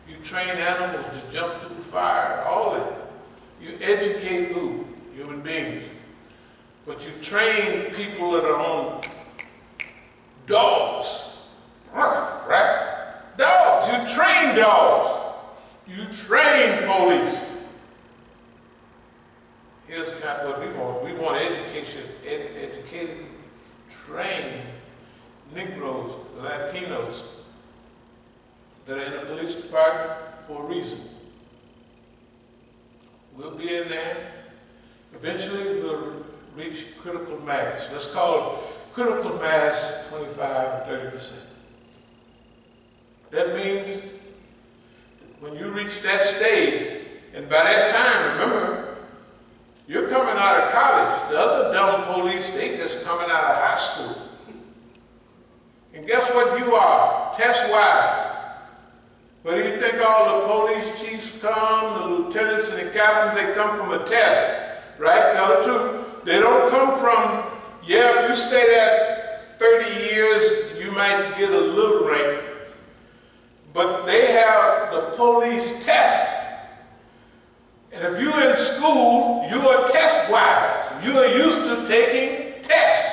You train animals to jump through fire, all that. You educate who? Human beings. But you train people that are on dogs, right? Dogs, you train dogs. You train police. Here's kind of what we want. We want education, educated, trained Negroes, Latinos that are in the police department for a reason. We'll be in there. Eventually, we'll reach critical mass. Let's call it critical mass 25 or 30%. That means when you reach that stage, and by that time, remember, you're coming out of college. The other dumb police, they just coming out of high school. And guess what you are? Test-wise. Where do you think all the police chiefs come, the lieutenants and the captains, they come from a test, right? Tell the truth. They don't come from, yeah, if you stay there 30 years, you might get a little rank. But they have the police test. And if you're in school, you are test-wise. You are used to taking tests.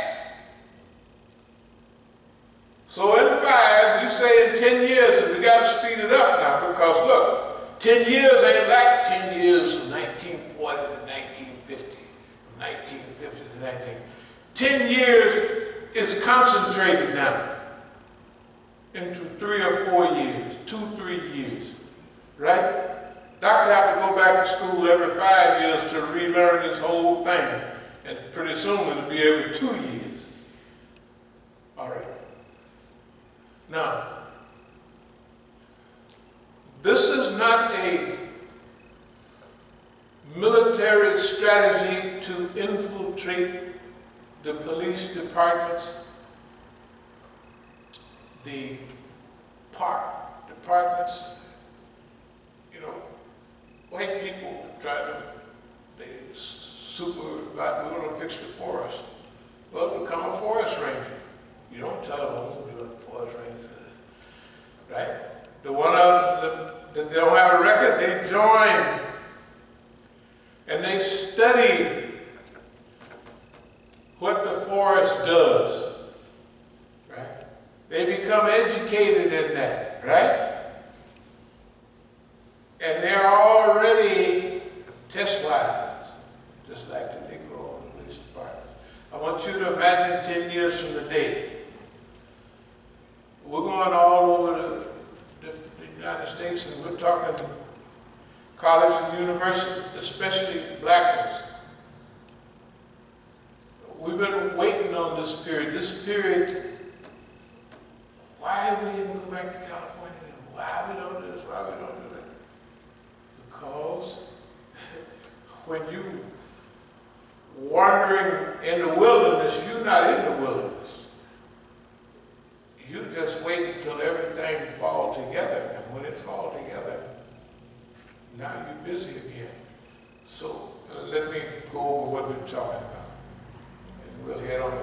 So in 5, you say in 10 years, and we got to speed it up now, because look, 10 years ain't like 10 years from 1940 to 1950, from 1950 to 19. 10 years is concentrated now into 3 or 4 years, 2-3 years, right? Doctor have to go back to school every 5 years to relearn this whole thing, and pretty soon it'll be every 2 years. All right. Now, this is not a military strategy to infiltrate the police departments, the park departments. You know, white people try to, they supervise, we're going to fix the forest. Well, become a forest ranger. You don't tell them I'm going to do a forest ranger. Right? The one of them that they don't have a record, they join and they study what the forest does. Right? They become educated in that, right? And they're already test-wise, just like the Negro in the police department. I want you to imagine 10 years from today. We're going all over the United States, and we're talking college and university, especially black ones. We've been waiting on this period. This period, why we didn't go back to California? Why we don't do this? Why we don't do that? Because when you wandering in the wilderness, you're not in the wilderness. we're talking about. And we'll head on in.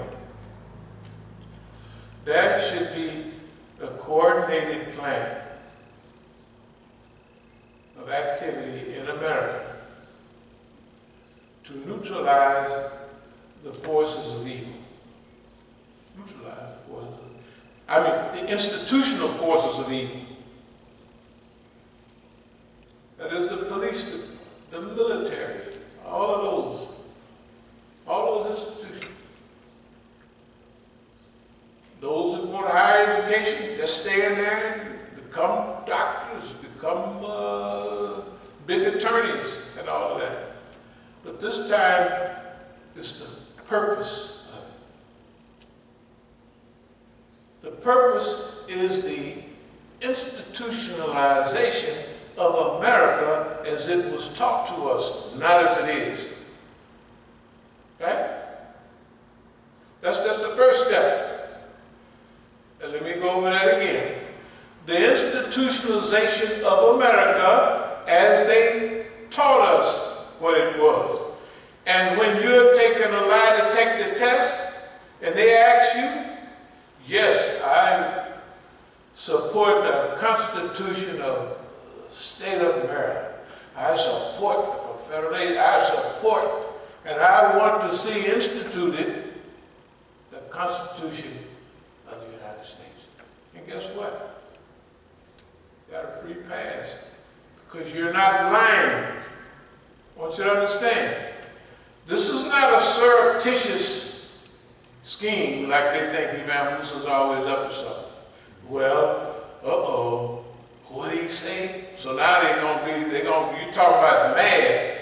There should be a coordinated plan of activity in America to neutralize the forces of evil. Neutralize the forces of evil. I mean, the institutional forces of evil. That is the police, the military, all those institutions. Those that want higher education, they stay in there and become doctors, become big attorneys and all of that. But this time, it's the purpose of it. The purpose is the institutionalization of America as it was taught to us, not as it is. Right? That's just the first step. And let me go over that again. The institutionalization of America as they taught us what it was. And when you're taking a lie detector test and they ask you, yes, I support the Constitution of the State of Maryland. I support the Confederate. I support, and I want to see instituted the Constitution of the United States. And guess what? You got a free pass because you're not lying. I want you to understand. This is not a surreptitious scheme like they think Imam Musa's always up to something. Well, what did he say? So now you talk about mad.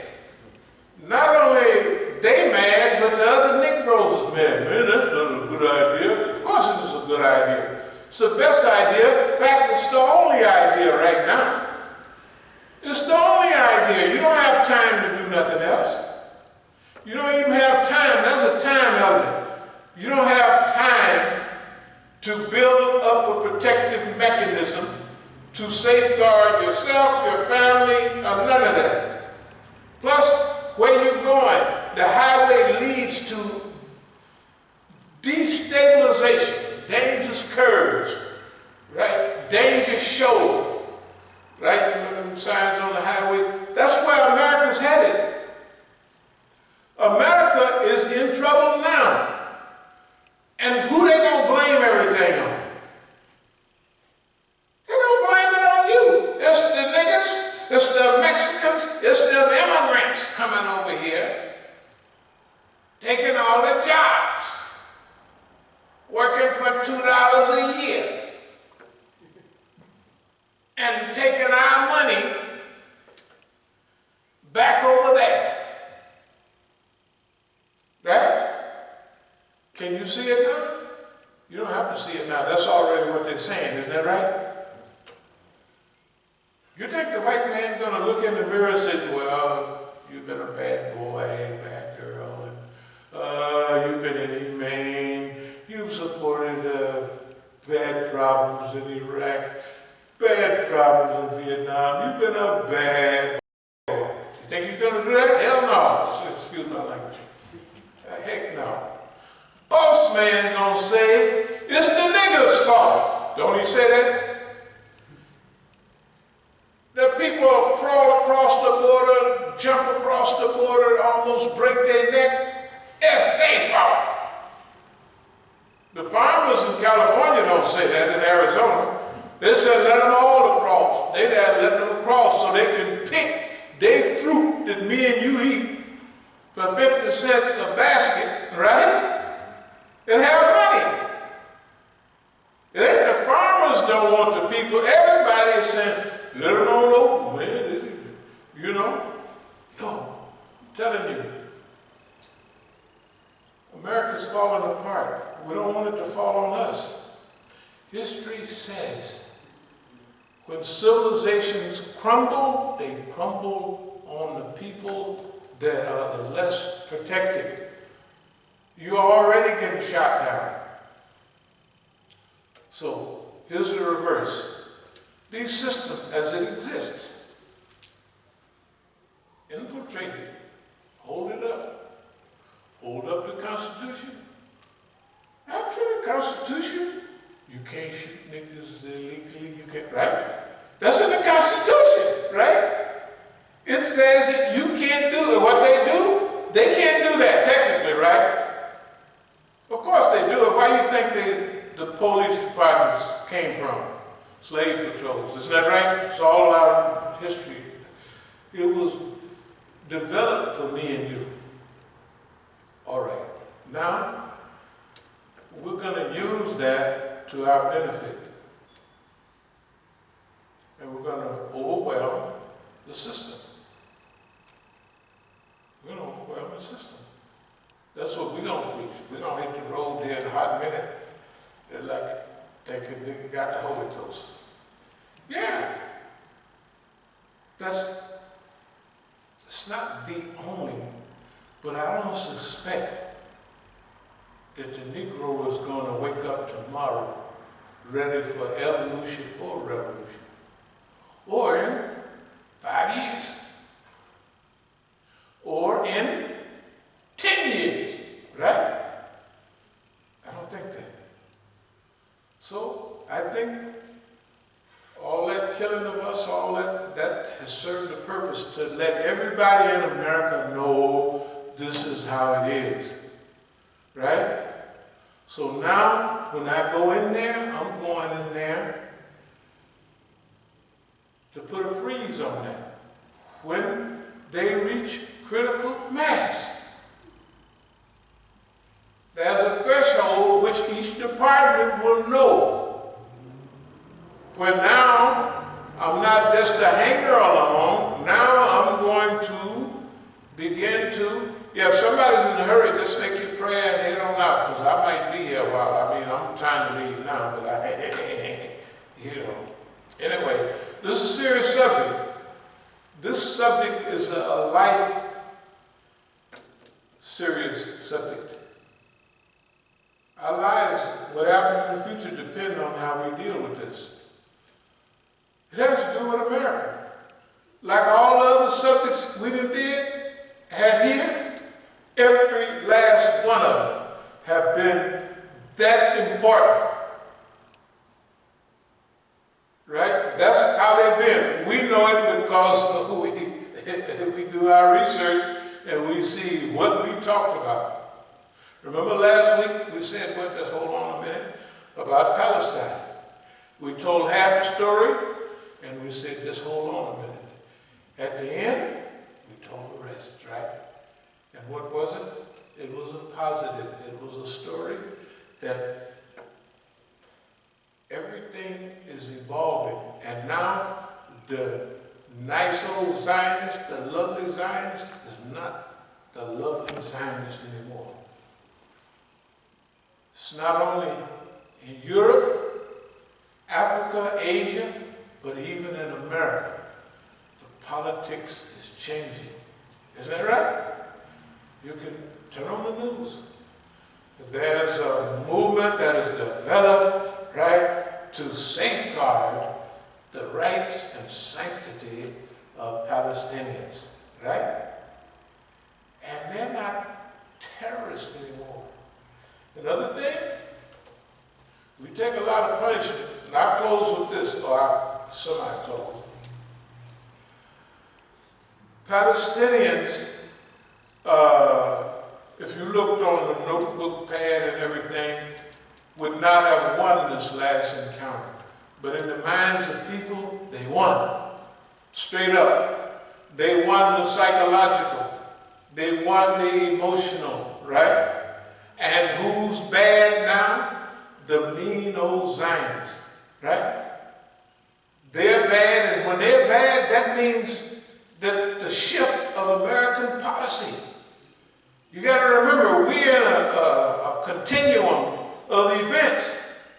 Not only they mad, but the other Negroes is mad. Man, that's not a good idea. Of course it is a good idea. It's the best idea. In fact, it's the only idea right now. It's the only idea. You don't have time to do nothing else. You don't even have time. That's a time element. You don't have time to build up a protective mechanism to safeguard yourself, your family, or none of that. Plus, where you're going, the highway leads to destabilization, dangerous curves, right? Danger shoulder, right? Remember them signs on the highway? That's where America's headed. America is in trouble now. And who they gonna blame everything on? They gonna blame it on you. It's the niggas, it's the Mexicans, it's the immigrants coming over here, taking all the jobs, working for $2 a year, and taking our money back over there. Right? Can you see it now? You don't have to see it now. That's already what they're saying, isn't that right? You think the white man's gonna look in the mirror and say, well, you've been a bad boy, bad girl, and you've been inhumane, you've supported bad problems in Iraq, bad problems in Vietnam, you've been a bad boy. You think he's gonna do that? Hell no. Excuse my language. Heck no. Boss man gonna say, it's the niggas' fault. Don't he say that? The people crawl across the border, jump across the border, almost break their neck. It's their fault. The farmers in California don't say that in Arizona. They say let them all across. They let them across so they can pick their fruit that me and you eat for 50 cents a basket, right? And have money. It ain't the farmers don't want the people. Everybody is saying, let them all open, man. You know? No. I'm telling you. America's falling apart. We don't want it to fall on us. History says when civilizations crumble, they crumble on the people that are the less protected. You're already getting shot down. So here's the reverse. These systems as it exists, infiltrate it, hold it up, came from. Slave patrols. Isn't that right? It's all our history. It was developed for me and you. All right. Now, we're going to use that to our benefit. And we're going to overwhelm the system. We're going to overwhelm the system. That's what we're going to preach. We're going to hit the road there in a hot minute. They're like thinking they got the Holy Ghost. Yeah. It's not the only, but I don't suspect that the Negro is going to wake up tomorrow ready for evolution or revolution. Or in 5 years. Or in 10 years, right? I don't think that. So I think all that killing of us, all that has served the purpose to let everybody in America know this is how it is, right? So now, when I go in there, I'm going in there to put a freeze on that. When they reach critical mass, there's a threshold which each department will know. When now, I'm not just a hanger along, now I'm going to begin to, if somebody's in a hurry, just make your prayer and head on out, because I might be here a while. I mean, I'm trying to leave now, but Anyway, this is a serious subject. This subject is a life serious subject. Our lives, what happens in the future, depend on how we deal with this. It has to do with America. Like all the other subjects we had here, every last one of them have been that important. Right? That's how they've been. We know it because we do our research and we see what we talked about. Remember last week we said, just hold on a minute, about Palestine. We told half the story and we said, just hold on a minute. At the end, we told the rest, right? And what was it? It was a positive. It was a story that everything is evolving. And now the nice old Zionist, the lovely Zionist, is not the lovely Zionist anymore. It's not only in Europe, Africa, Asia, but even in America. The politics is changing. Isn't that right? You can turn on the news. There's a movement that is developed, right, to safeguard the rights and sanctity of Palestinians, right? And they're not terrorists anymore. Another thing, we take a lot of punishment. And I close with this, or I semi-close. Palestinians, if you looked on the notebook pad and everything, would not have won this last encounter. But in the minds of people, they won. Straight up. They won the psychological. They won the emotional, right? And who's bad now? The mean old Zionists, right? They're bad, and when they're bad, that means that the shift of American policy. You got to remember, we're in a continuum of events.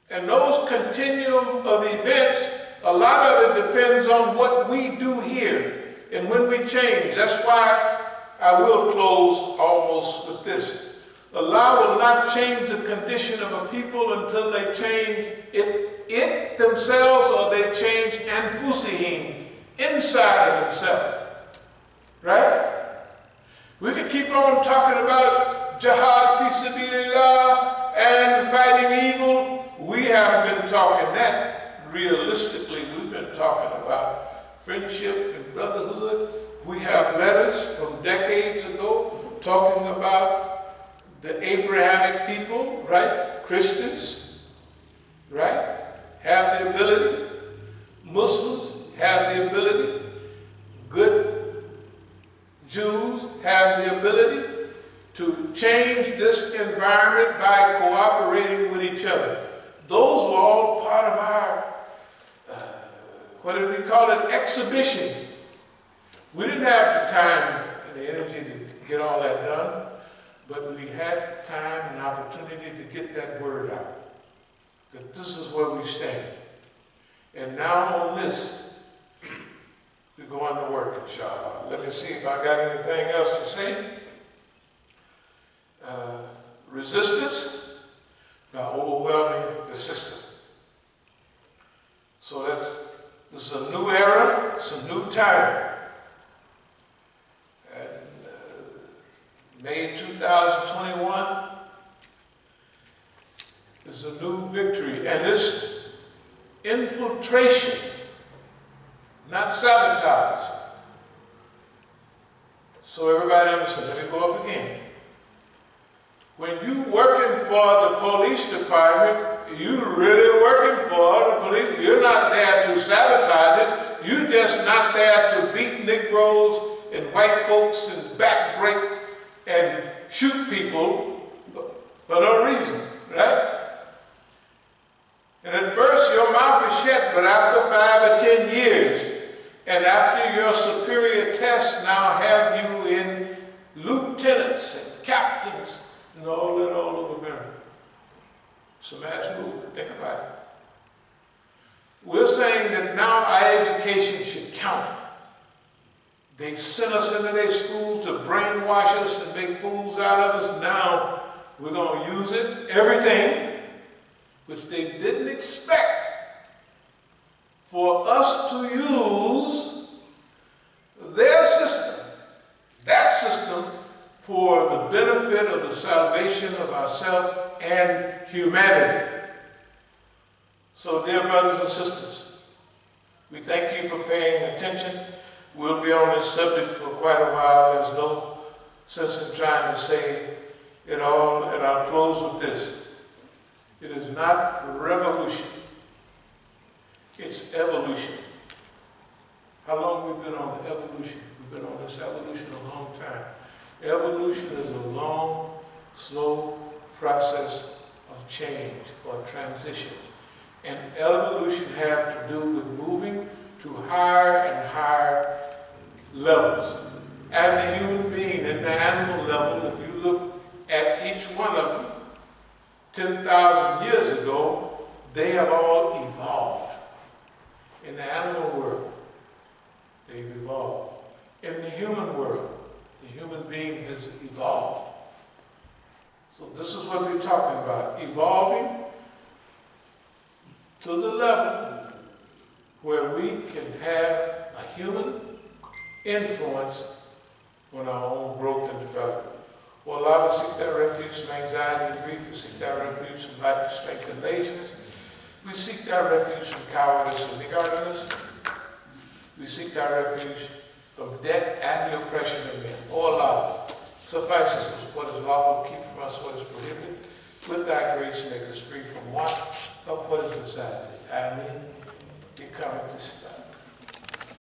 And those continuum of events, a lot of it depends on what we do here and when we change. That's why I will close almost with this. Allah will not change the condition of a people until they change it themselves, or they change anfusihim, inside of themselves. Right? We could keep on talking about jihad fi sabilillah and fighting evil. We haven't been talking that realistically. We've been talking about friendship and brotherhood. We have letters from decades ago talking about the Abrahamic people, right? Christians. right, have the ability. Muslims have the ability. Good Jews have the ability to change this environment by cooperating with each other. Those were all part of our, what did we call it, exhibition. We didn't have the time and the energy to get all that done, but we had time and opportunity to get that word out, that this is where we stand. And now on this, we go on to work, inshallah. Let me see if I got anything else to say. Resistance by overwhelming the system. So this is a new era, it's a new time. And May 2021 is a new victory. And this infiltration, not sabotage. So everybody understands. Let me go up again. When you working for the police department, you really working for the police. You're not there to sabotage it. You're just not there to beat Negroes and white folks and backbreak and shoot people for no reason, right? And at first your mouth is shut, but after 5 or 10 years, and after your superior tests now have you in lieutenants and captains, and all that all over America. It's a mass movement. Think about it. We're saying that now our education should count. They sent us into their schools to brainwash us and make fools out of us. Now we're going to use it, everything, which they didn't expect, for us to use their system, that system, for the benefit of the salvation of ourselves and humanity. So, dear brothers and sisters, we thank you for paying attention. We'll be on this subject for quite a while. There's no sense in trying to say it all, and I'll close with this. It is not revolution. It's evolution. How long have we been on evolution? We've been on this evolution a long time. Evolution is a long, slow process of change or transition. And evolution has to do with moving to higher and higher levels. And the human being at the animal level, if you look at each one of them, 10,000 years ago, they have all evolved. In the animal world, they've evolved. In the human world, the human being has evolved. So this is what we're talking about, evolving to the level where we can have a human influence on our own growth and development. Well, Allah, we seek that refuge from anxiety and grief. We seek that refuge from lack of strength and laziness. We seek that refuge from cowardice and niggardliness. We seek that refuge from debt and the oppression of men. O Allah, suffice us what is lawful, keep from us what is prohibited. With thy grace, make us free from want of what is inside thee. Amen. Be coming to stop.